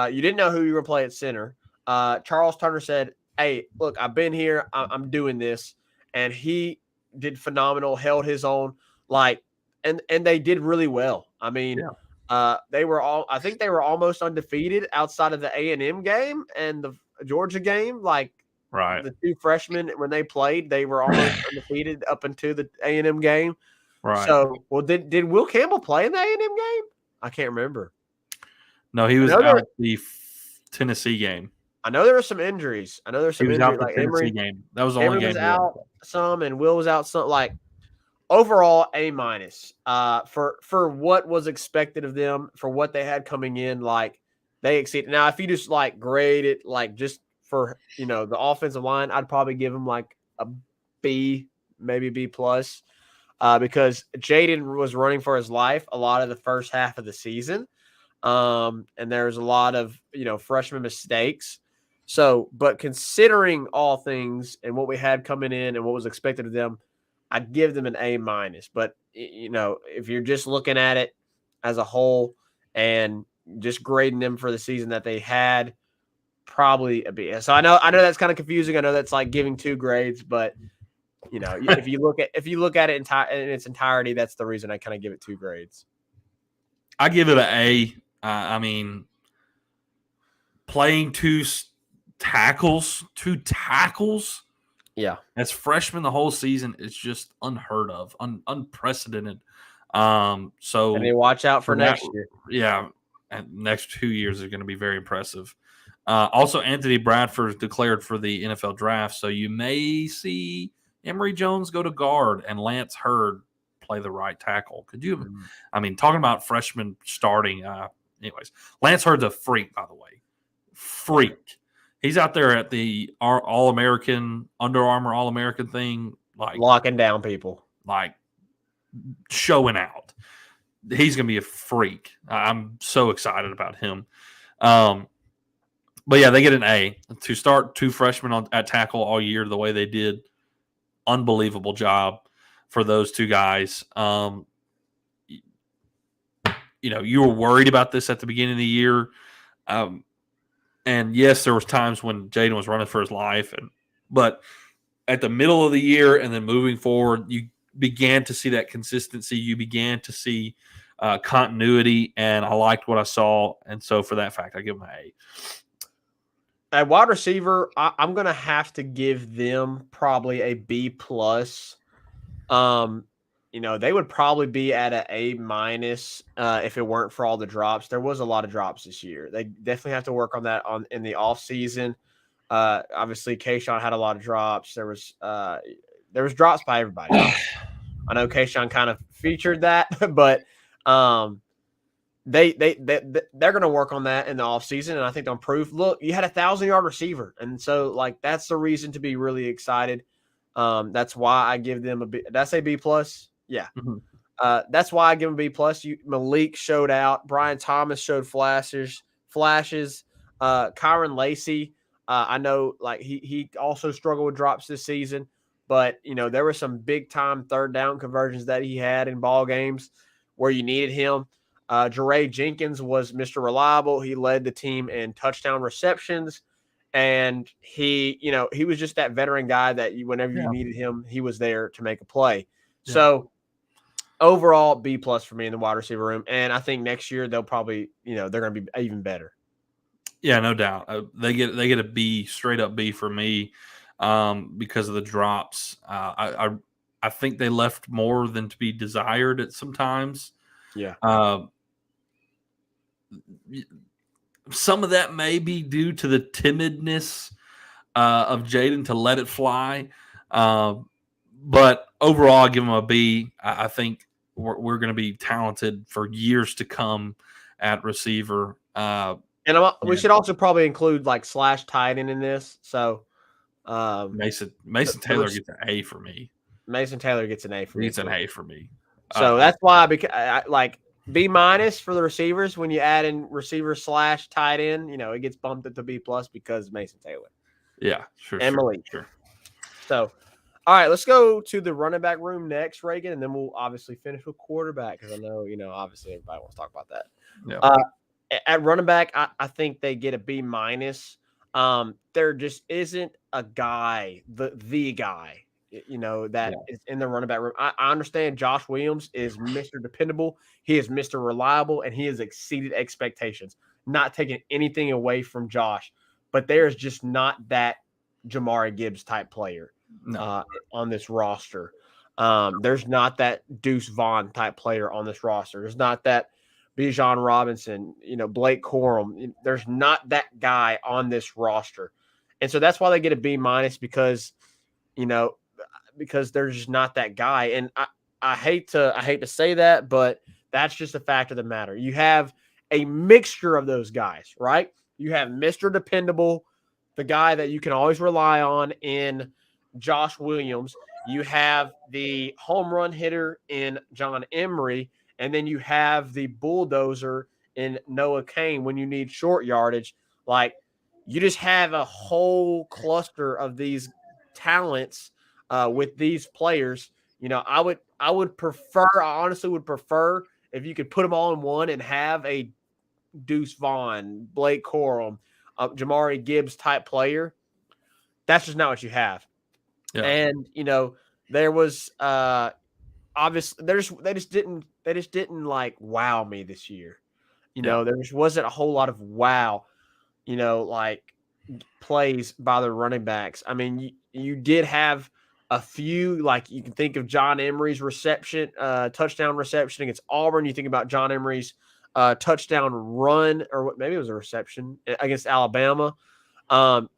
you didn't know who you were playing at center. Charles Turner said, "Hey, look, I've been here. I'm doing this," and he did phenomenal. Held his own. And they did really well. I mean, they were all. I think they were almost undefeated outside of the A&M game and the Georgia game. Right. The 2 freshmen, when they played, they were almost undefeated up until the A&M game. Right. So, well, did Will Campbell play in the A&M game? I can't remember. No, he was out the Tennessee game. I know there were some injuries. I know there's some He was injuries. out the Tennessee game. That was the only game. Was out some, and Will was out some. Overall, A minus. For what was expected of them, for what they had coming in, they exceeded. Now, if you just grade it just for the offensive line, I'd probably give them a B, maybe B plus, because Jaden was running for his life a lot of the first half of the season, and there was a lot of freshman mistakes. So, but considering all things and what we had coming in and what was expected of them, I'd give them an A minus. But if you're just looking at it as a whole and just grading them for the season that they had, probably a B. So I know that's kind of confusing. I know that's giving 2 grades, but if you look at it in its entirety, that's the reason I kind of give it 2 grades. I give it an A. I mean, playing 2 tackles. Yeah, as freshmen the whole season is just unheard of, unprecedented. So and they watch out for next year. Yeah, and next 2 years are going to be very impressive. Also, Anthony Bradford declared for the NFL draft, so you may see Emory Jones go to guard and Lance Hurd play the right tackle. Could you? Mm-hmm. I mean, talking about freshmen starting. Anyways, Lance Hurd's a freak, by the way. Freak. He's out there at the All-American, Under Armour All-American thing. Locking down people. Showing out. He's going to be a freak. I'm so excited about him. But, yeah, they get an A. To start 2 freshmen at tackle all year the way they did, unbelievable job for those 2 guys. You were worried about this at the beginning of the year. And yes, there was times when Jaden was running for his life, but at the middle of the year and then moving forward, you began to see that consistency. You began to see continuity, and I liked what I saw. And so for that fact, I give them an A. At wide receiver, I'm going to have to give them probably a B plus. They would probably be at an A minus if it weren't for all the drops. There was a lot of drops this year. They definitely have to work on that in the off season. Obviously, Kayshawn had a lot of drops. There was drops by everybody. I know Kayshawn kind of featured that, but they're going to work on that in the off season, and I think they'll improve. Look, you had a 1,000-yard receiver, and so that's the reason to be really excited. That's why I give them a B. Did I say B plus? Yeah. Mm-hmm. That's why I give him B plus. Malik showed out. Brian Thomas showed flashes. Kyron Lacey, I know he also struggled with drops this season, but there were some big time 3rd down conversions that he had in ball games where you needed him. Jeray Jenkins was Mr. Reliable. He led the team in touchdown receptions. And he was just that veteran guy that whenever you needed him, he was there to make a play. Yeah. So overall, B plus for me in the wide receiver room. And I think next year they'll probably, they're going to be even better. Yeah, no doubt. They get a B, straight up B for me, because of the drops. I think they left more than to be desired at some times. Yeah. Some of that may be due to the timidness of Jaden to let it fly. But overall, I give him a B. I think we're going to be talented for years to come at receiver. And we Yeah. should also probably include like slash tight end in this. So Mason the Taylor gets an A for me. Mason Taylor gets an A for He me gets an too. A for me. So that's why I like B- for the receivers. When you add in receiver slash tight end, it gets bumped up to B+ because Mason Taylor. Yeah, sure. So, all right, let's go to the running back room next, Reagan, and then we'll obviously finish with quarterback because I know, obviously everybody wants to talk about that. Yeah. At running back, I think they get a B-. There just isn't a guy, the guy, that is in the running back room. I understand Josh Williams is Mr. Dependable. He is Mr. Reliable, and he has exceeded expectations. Not taking anything away from Josh, but there's just not that Jamari Gibbs type player on this roster. There's not that Deuce Vaughn type player on this roster. There's not that Bijan Robinson, Blake Corum. There's not that guy on this roster. And so that's why they get a B- because, because there's just not that guy. And I hate to say that, but that's just a fact of the matter. You have a mixture of those guys, right? You have Mr. Dependable, the guy that you can always rely on in Josh Williams. You have the home run hitter in John Emery, and then you have the bulldozer in Noah Kane when you need short yardage. Like, you just have a whole cluster of these talents with these players. I honestly would prefer if you could put them all in one and have a Deuce Vaughn, Blake Corum, Jamari Gibbs type player. That's just not what you have. Yeah. And there was obviously they just didn't like wow me this year. There just wasn't a whole lot of wow, like plays by the running backs. I mean, you did have a few, like you can think of John Emery's touchdown reception against Auburn. You think about John Emery's touchdown run, or maybe it was a reception against Alabama.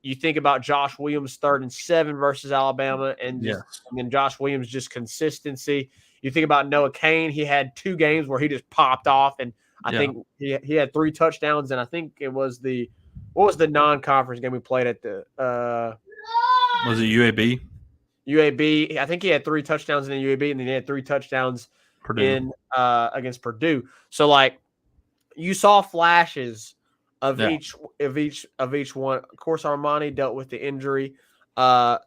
You think about Josh Williams 3rd and 7 versus Alabama, and then Josh Williams just consistency. You think about Noah Kane. He had 2 games where he just popped off, and I think he had 3 touchdowns, and I think it was what was the non-conference game we played at the was it UAB? UAB. I think he had 3 touchdowns in the UAB, and then he had 3 touchdowns Purdue. Against Purdue. So like you saw flashes of each one. Of course, Armani dealt with the injury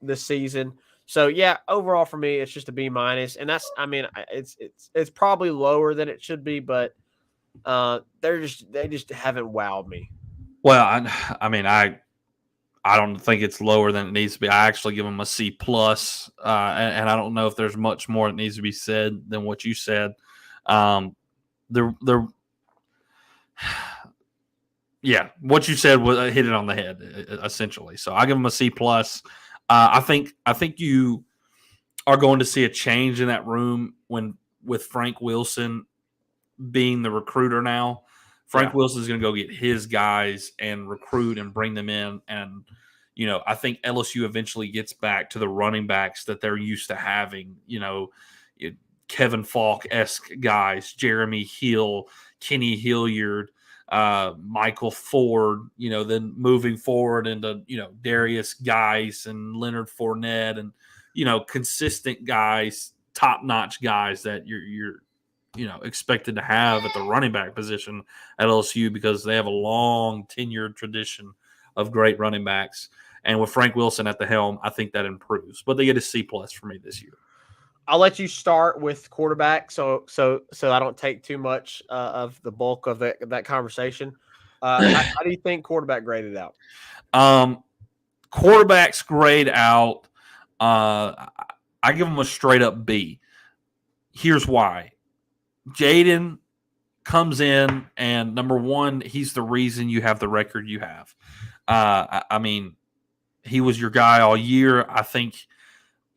this season. So yeah, overall for me, it's just a B-. And that's, I mean, it's probably lower than it should be, but they just haven't wowed me. Well, I mean, I don't think it's lower than it needs to be. I actually give them a C+, and I don't know if there's much more that needs to be said than what you said. Yeah, what you said was hit it on the head, essentially. So I give them a C+. I think you are going to see a change in that room with Frank Wilson being the recruiter now. Frank Wilson is going to go get his guys and recruit and bring them in. And, I think LSU eventually gets back to the running backs that they're used to having, Kevin Falk-esque guys, Jeremy Hill, Kenny Hilliard, Michael Ford, then moving forward into, Darius Geis and Leonard Fournette and, consistent guys, top-notch guys that you're expected to have at the running back position at LSU because they have a long tenured tradition of great running backs. And with Frank Wilson at the helm, I think that improves. But they get a C+ for me this year. I'll let you start with quarterback, so I don't take too much of the bulk of that conversation. How do you think quarterback graded out? Quarterbacks grade out. I give them a straight up B. Here's why. Jaden comes in, and number one, he's the reason you have the record you have. I mean, he was your guy all year. I think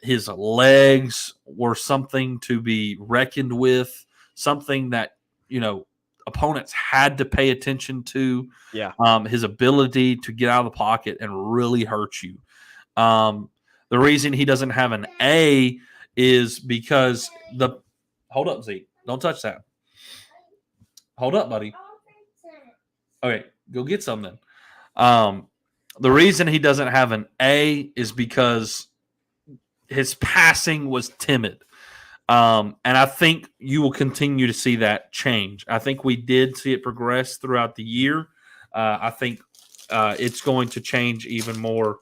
his legs were something to be reckoned with, something that, opponents had to pay attention to. Yeah. His ability to get out of the pocket and really hurt you. The reason he doesn't have an A is because hold up, Zeke. Don't touch that. Hold up, buddy. Okay. Go get something. The reason he doesn't have an A is because his passing was timid. And I think you will continue to see that change. I think we did see it progress throughout the year. I think it's going to change even more.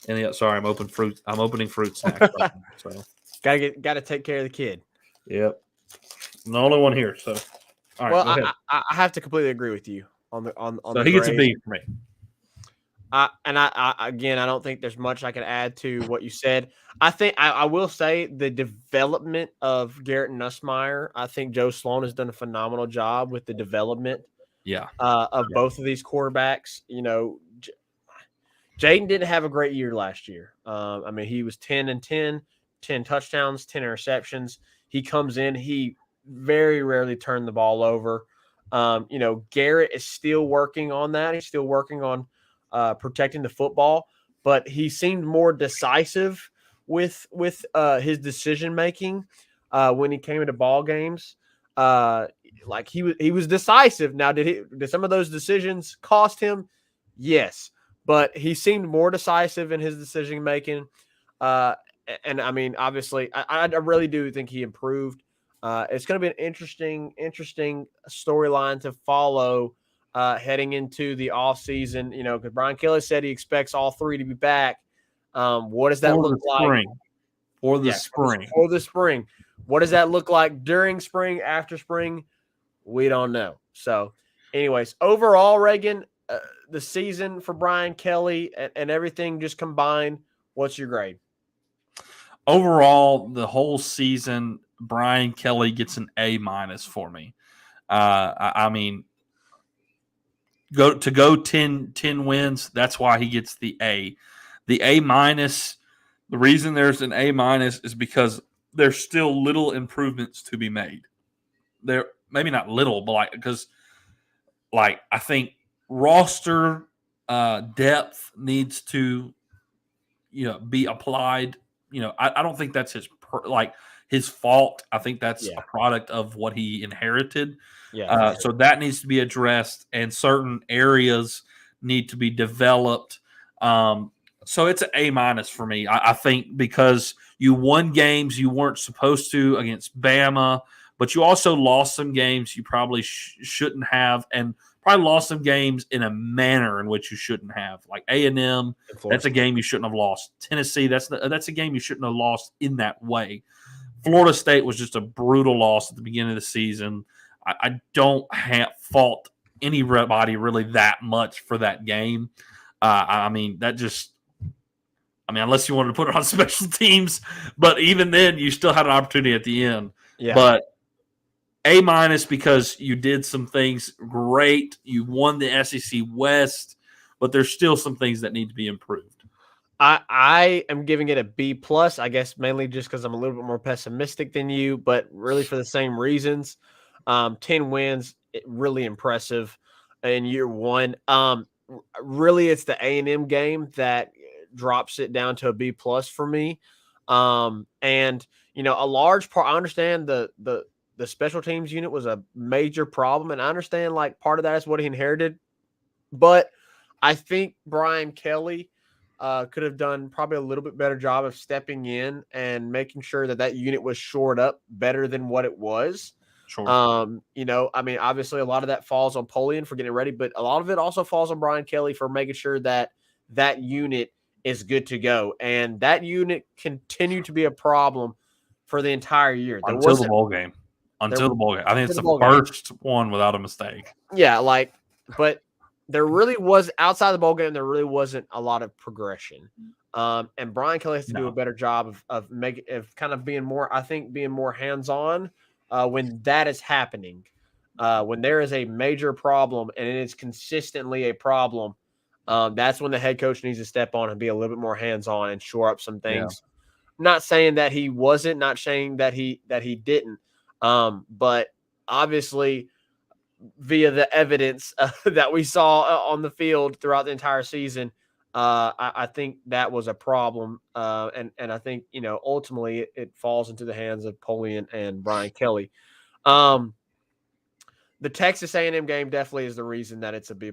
And sorry, I'm opening fruit snacks. Right now, so Gotta take care of the kid. yep, I'm the only one here. So all right, Well, go ahead. I have to completely agree with you on the So the he gets a grade. B for me. Again, I don't think there's much I can add to what you said. I think I will say the development of Garrett Nussmeier. I think Joe Sloan has done a phenomenal job with the development Yeah, of both of these quarterbacks. You know, Jaden didn't have a great year last year. I mean, he was 10 touchdowns, 10 interceptions. He comes in, he very rarely turned the ball over. You know, Garrett is still working on that. He's still working on protecting the football, but he seemed more decisive with his decision making when he came into ball games. Like he was decisive. Now, did some of those decisions cost him? Yes, but he seemed more decisive in his decision making. And I mean, obviously, I really do think he improved. It's going to be an interesting storyline to follow heading into the offseason. You know, because Brian Kelly said he expects all three to be back. What does that look like? For the spring. For the spring. What does that look like during spring, after spring? We don't know. So, anyways, overall, Reagan, the season for Brian Kelly and everything just combined, what's your grade? Overall, the whole season, Brian Kelly gets an A- for me. I mean, go 10 wins. That's why he gets the A. The A-. The reason there's an A- is because there's still little improvements to be made. There maybe not little, but I think roster depth needs to be applied. I don't think that's his fault. I think that's a product of what he inherited. Yeah. So that needs to be addressed, and certain areas need to be developed. So it's an A- for me. I think because you won games you weren't supposed to against Bama, but you also lost some games you probably shouldn't have, and probably lost some games in a manner in which you shouldn't have. Like A&M, that's a game you shouldn't have lost. Tennessee, that's a game you shouldn't have lost in that way. Florida State was just a brutal loss at the beginning of the season. I don't fault anybody really that much for that game. I mean, unless you wanted to put it on special teams, but even then, you still had an opportunity at the end. Yeah. But A- because you did some things great. You won the SEC West, but there's still some things that need to be improved. I am giving it a B+, I guess mainly just because I'm a little bit more pessimistic than you, but really for the same reasons. 10 wins, really impressive in year one. Really, it's the A&M game that drops it down to a B+ for me. And a large part, I understand the special teams unit was a major problem, and I understand like part of that is what he inherited, but I think Brian Kelly could have done probably a little bit better job of stepping in and making sure that unit was shored up better than what it was. Sure. I mean, obviously a lot of that falls on Polian for getting ready, but a lot of it also falls on Brian Kelly for making sure that unit is good to go. And that unit continued to be a problem for the entire year. Until the bowl game. I think it's the first one without a mistake. Yeah, but there really was outside the bowl game. There really wasn't a lot of progression, and Brian Kelly has to do a better job of kind of being more. I think being more hands on when that is happening, when there is a major problem and it is consistently a problem. That's when the head coach needs to step on and be a little bit more hands on and shore up some things. Yeah. Not saying that he wasn't, not saying that he didn't, but obviously, via the evidence that we saw on the field throughout the entire season, I think that was a problem. And I think, ultimately it falls into the hands of Polian and Brian Kelly. the Texas A&M game definitely is the reason that it's a B+.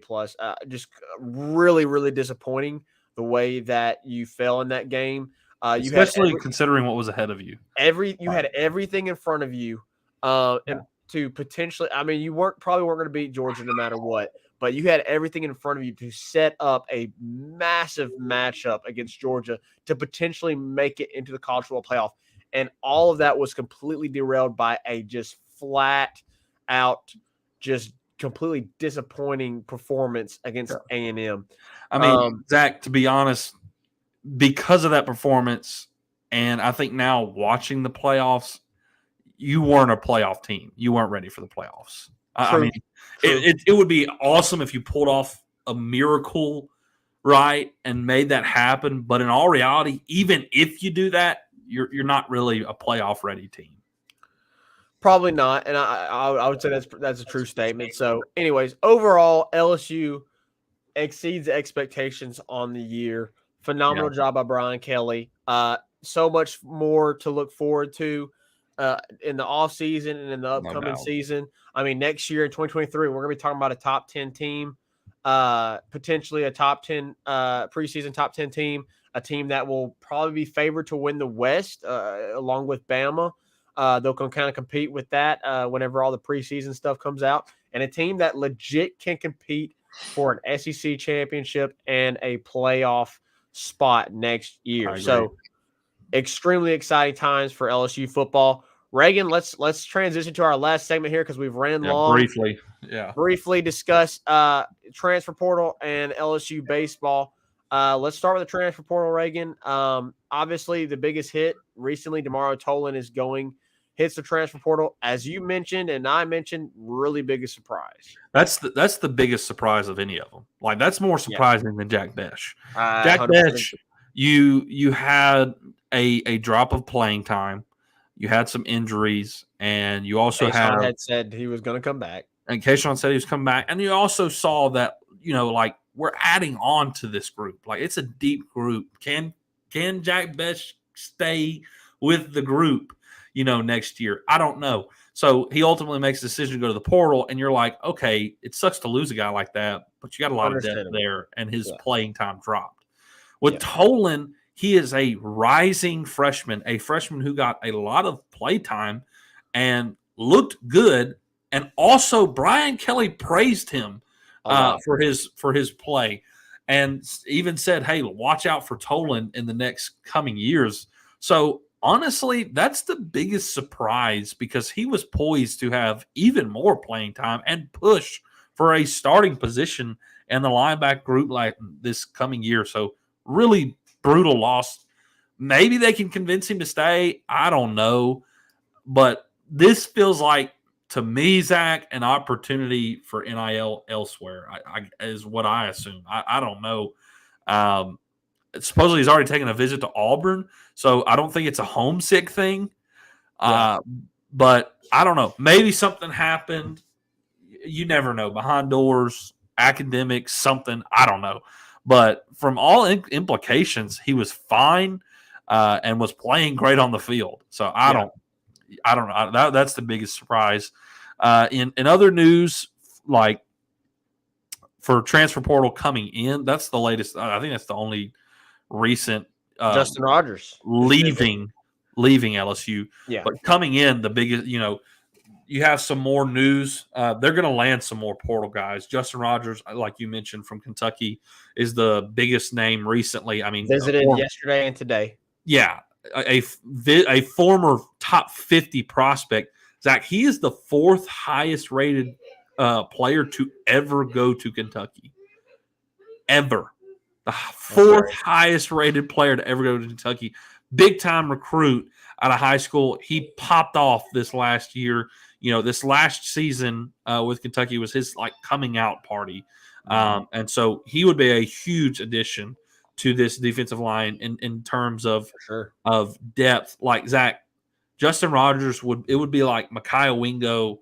Just really, really disappointing the way that you fell in that game. Especially considering what was ahead of you. You had everything in front of you, and to potentially. I mean, you probably weren't going to beat Georgia no matter what, but you had everything in front of you to set up a massive matchup against Georgia to potentially make it into the college football playoff, and all of that was completely derailed by a just flat out, just completely disappointing performance against A&M. I mean, Zach, to be honest, because of that performance, and I think now watching the playoffs, you weren't a playoff team. You weren't ready for the playoffs. I mean, it would be awesome if you pulled off a miracle, right, and made that happen. But in all reality, even if you do that, you're not really a playoff ready team. Probably not, and I would say that's a true statement. So, anyways, overall, LSU exceeds expectations on the year. Phenomenal job by Brian Kelly. So much more to look forward to in the offseason and in the upcoming season. I mean, next year in 2023, we're going to be talking about a top 10 team, potentially a top 10 preseason top 10 team, a team that will probably be favored to win the West along with Bama. They'll kind of compete with that whenever all the preseason stuff comes out, and a team that legit can compete for an SEC championship and a playoff spot next year. So extremely exciting times for LSU football. Reagan, let's transition to our last segment here because we've ran long. Briefly discuss transfer portal and LSU baseball. Let's start with the transfer portal, Reagan. Obviously, the biggest hit recently, DeMario Tolan hits the transfer portal, as you mentioned and I mentioned. Really biggest surprise. That's the biggest surprise of any of them. Like, that's more surprising than Jack Besh. Jack Besh, you had a drop of playing time, you had some injuries, and you also had said he was going to come back. And Kayshawn said he was coming back, and you also saw that like, we're adding on to this group. Like, it's a deep group. Can Jack Besh stay with the group? Next year. I don't know. So he ultimately makes a decision to go to the portal, and you're like, okay, it sucks to lose a guy like that, but you got a lot of depth there, and his playing time dropped. With Tolan, he is a rising freshman, a freshman who got a lot of play time and looked good, and also Brian Kelly praised him for his play, and even said, hey, watch out for Tolan in the next coming years. So honestly, that's the biggest surprise, because he was poised to have even more playing time and push for a starting position in the linebacker group like this coming year. So really brutal loss. Maybe they can convince him to stay. I don't know. But this feels like, to me, Zach, an opportunity for NIL elsewhere, is what I assume. I don't know. Supposedly he's already taken a visit to Auburn, so I don't think it's a homesick thing. But I don't know. Maybe something happened. You never know. Behind doors, academics, something. I don't know. But from all implications, he was fine and was playing great on the field. So I don't know. That's the biggest surprise. In other news, like for transfer portal coming in, that's the latest. I think that's the only recent Justin Rogers leaving LSU. But coming in, the biggest, you have some more news. They're going to land some more portal guys. Justin Rogers, like you mentioned, from Kentucky, is the biggest name recently. I mean, visited yesterday and today. Yeah, a former top 50 prospect. Zach, he is the fourth highest rated player to ever go to Kentucky. Ever. The fourth highest rated player to ever go to Kentucky. Big time recruit out of high school. He popped off this last year. This last season with Kentucky was his coming out party. And so he would be a huge addition to this defensive line in terms of depth. Like, Zach, Justin Rogers would be like Micaiah Wingo,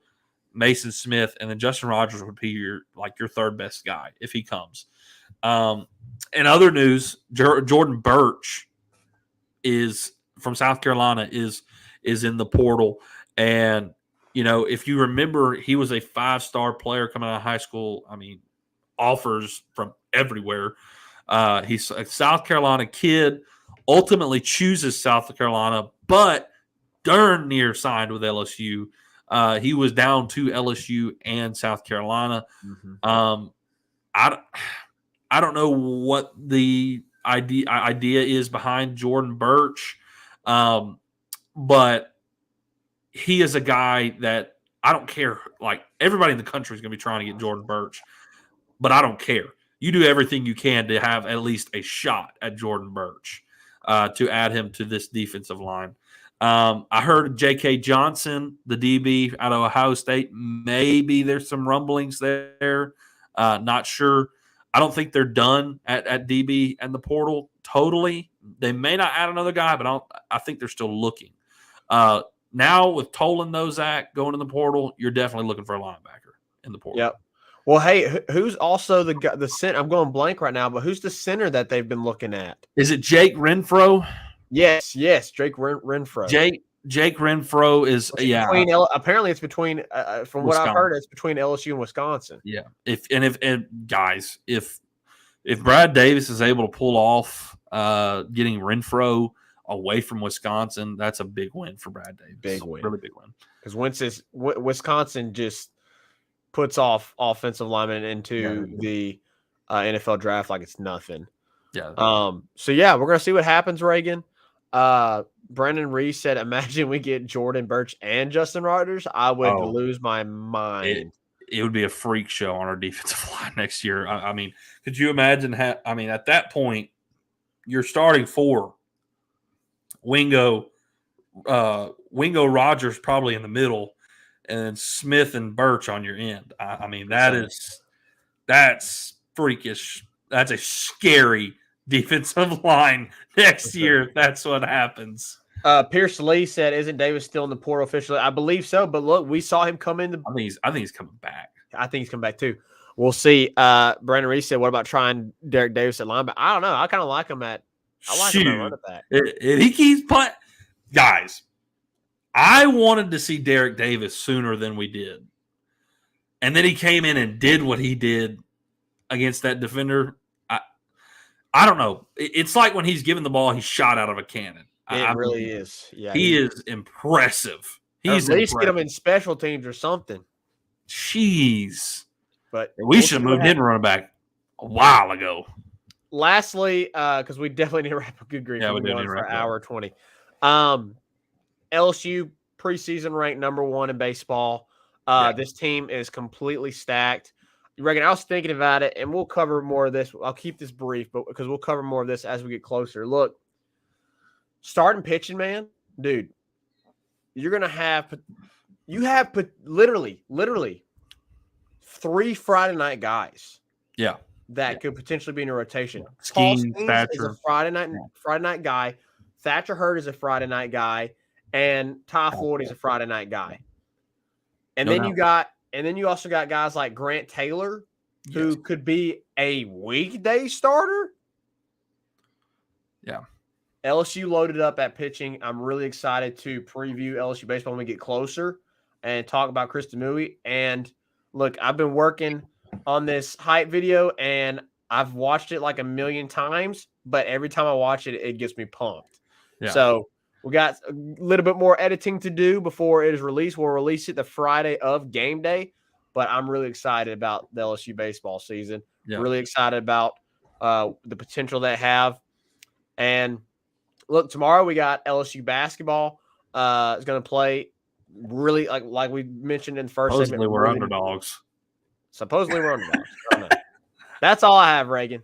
Mason Smith, and then Justin Rogers would be your third best guy if he comes. In other news, Jordan Birch is from South Carolina is in the portal, and if you remember, he was a 5-star player coming out of high school. I mean, offers from everywhere. He's a South Carolina kid, ultimately chooses South Carolina, but darn near signed with LSU. He was down to LSU and South Carolina. Mm-hmm. I don't know what the idea is behind Jordan Birch, but he is a guy that I don't care. Like, everybody in the country is going to be trying to get Jordan Birch, but I don't care. You do everything you can to have at least a shot at Jordan Birch, to add him to this defensive line. I heard J.K. Johnson, the DB out of Ohio State, maybe there's some rumblings there. Not sure. I don't think they're done at DB and the portal totally. They may not add another guy, but I think they're still looking. Now with Tolan Nozak going in the portal, you're definitely looking for a linebacker in the portal. Yep. Well, hey, who's also the center? I'm going blank right now, but who's the center that they've been looking at? Is it Jake Renfro? Yes, Jake Renfro. Jake Renfro is apparently it's between from what I've heard, it's between LSU and Wisconsin. Yeah. If Brad Davis is able to pull off getting Renfro away from Wisconsin, that's a big win for Brad Davis. Big win. Really big win. Because Wisconsin just puts off offensive linemen into the NFL draft like it's nothing. Yeah. So yeah, we're gonna see what happens, Reagan. Brendan Reese said, "Imagine we get Jordan Birch and Justin Rogers. I would lose my mind. It would be a freak show on our defensive line next year. I mean, could you imagine? At that point, you're starting 4. Wingo Rogers probably in the middle, and then Smith and Birch on your end. I mean, that's freakish. That's a scary defensive line next year. That's what happens. Pierce Lee said, "Isn't Davis still in the portal officially?" I believe so, but look, we saw him come in. I think he's coming back. I think he's coming back too. We'll see. Brandon Reese said, "What about trying Derek Davis at linebacker?" I don't know. I kind of like him at. I like him at running back. He keeps playing. Guys, I wanted to see Derek Davis sooner than we did, and then he came in and did what he did against that defender. I don't know. It's like when he's given the ball, he's shot out of a cannon. It really is. Yeah, he is impressive. He's at least get him in special teams or something. Jeez, but we should have moved him running back a while ago. Lastly, because we definitely need to wrap up. Good grief, we do need to for wrap an hour 20. LSU preseason ranked number 1 in baseball. This team is completely stacked. Reagan, I was thinking about it, and we'll cover more of this. I'll keep this brief, but because we'll cover more of this as we get closer. Look, starting pitching, man, dude, you're gonna have literally 3 Friday night guys. Yeah, that could potentially be in a rotation. Skeen, Paul Thatcher is a Friday night guy. Thatcher Hurd is a Friday night guy, and Ty Floyd is a Friday night guy. And then you also got guys like Grant Taylor, who could be a weekday starter. Yeah. LSU loaded up at pitching. I'm really excited to preview LSU baseball when we get closer and talk about Chris Demui. And look, I've been working on this hype video, and I've watched it like a million times, but every time I watch it, it gets me pumped. Yeah. So we got a little bit more editing to do before it is released. We'll release it the Friday of game day, but I'm really excited about the LSU baseball season. Yeah. Really excited about the potential they have. And look, tomorrow we got LSU basketball. Is going to play really like we mentioned in the first segment. Supposedly we're underdogs. Supposedly we're underdogs. I don't know. That's all I have, Reagan.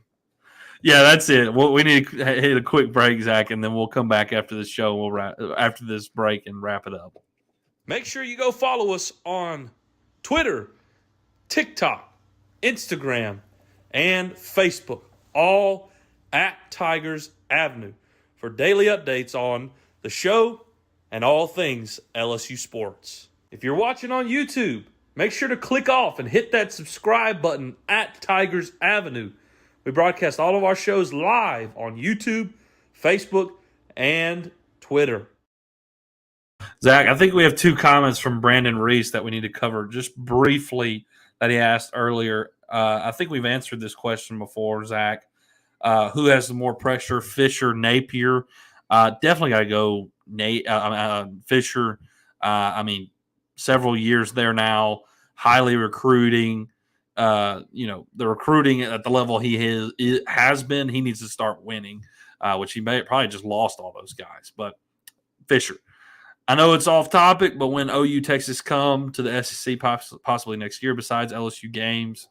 Yeah, that's it. Well, we need to hit a quick break, Zach, and then we'll come back after this show. We'll after this break and wrap it up. Make sure you go follow us on Twitter, TikTok, Instagram, and Facebook, all at Tigers Avenue, for daily updates on the show and all things LSU sports. If you're watching on YouTube, make sure to click off and hit that subscribe button at Tigers Avenue. We broadcast all of our shows live on YouTube, Facebook, and Twitter. Zach, I think we have 2 comments from Brandon Reese that we need to cover just briefly that he asked earlier. I think we've answered this question before, Zach. Who has the more pressure, Fisher, Napier? Definitely got to go Fisher. Several years there now, highly recruiting. The recruiting at the level he has been, he needs to start winning, which he may probably just lost all those guys. But Fisher. I know it's off topic, but when OU Texas come to the SEC possibly next year, besides LSU games,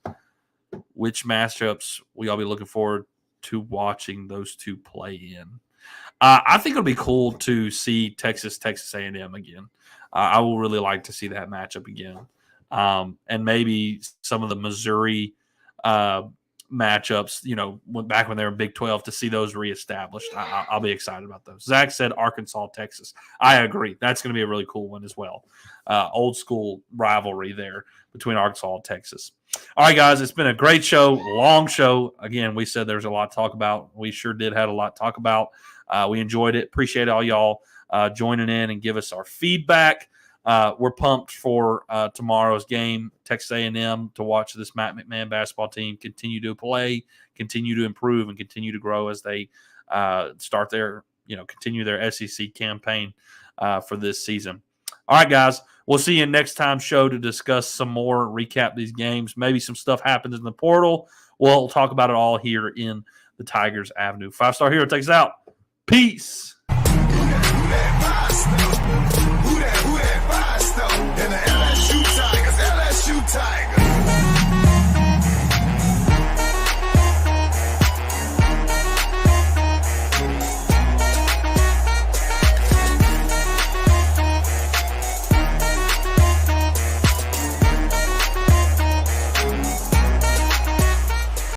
which matchups will y'all be looking forward to watching those 2 play in? I think it'll be cool to see Texas A&M again. I will really like to see that matchup again, and maybe some of the Missouri matchups. Back when they were Big 12, to see those reestablished. I'll be excited about those. Zach said Arkansas, Texas. I agree. That's going to be a really cool one as well. Old school rivalry there between Arkansas and Texas. All right, guys, it's been a great show, long show. Again, we said there's a lot to talk about. We sure did have a lot to talk about. We enjoyed it. Appreciate all y'all joining in and give us our feedback. We're pumped for tomorrow's game, Texas A&M, to watch this Matt McMahon basketball team continue to play, continue to improve, and continue to grow as they start continue their SEC campaign for this season. All right, guys, we'll see you next time show to discuss some more, recap these games. Maybe some stuff happens in the portal. We'll talk about it all here in the Tigers Avenue. 5-Star Hero takes us out. Peace. That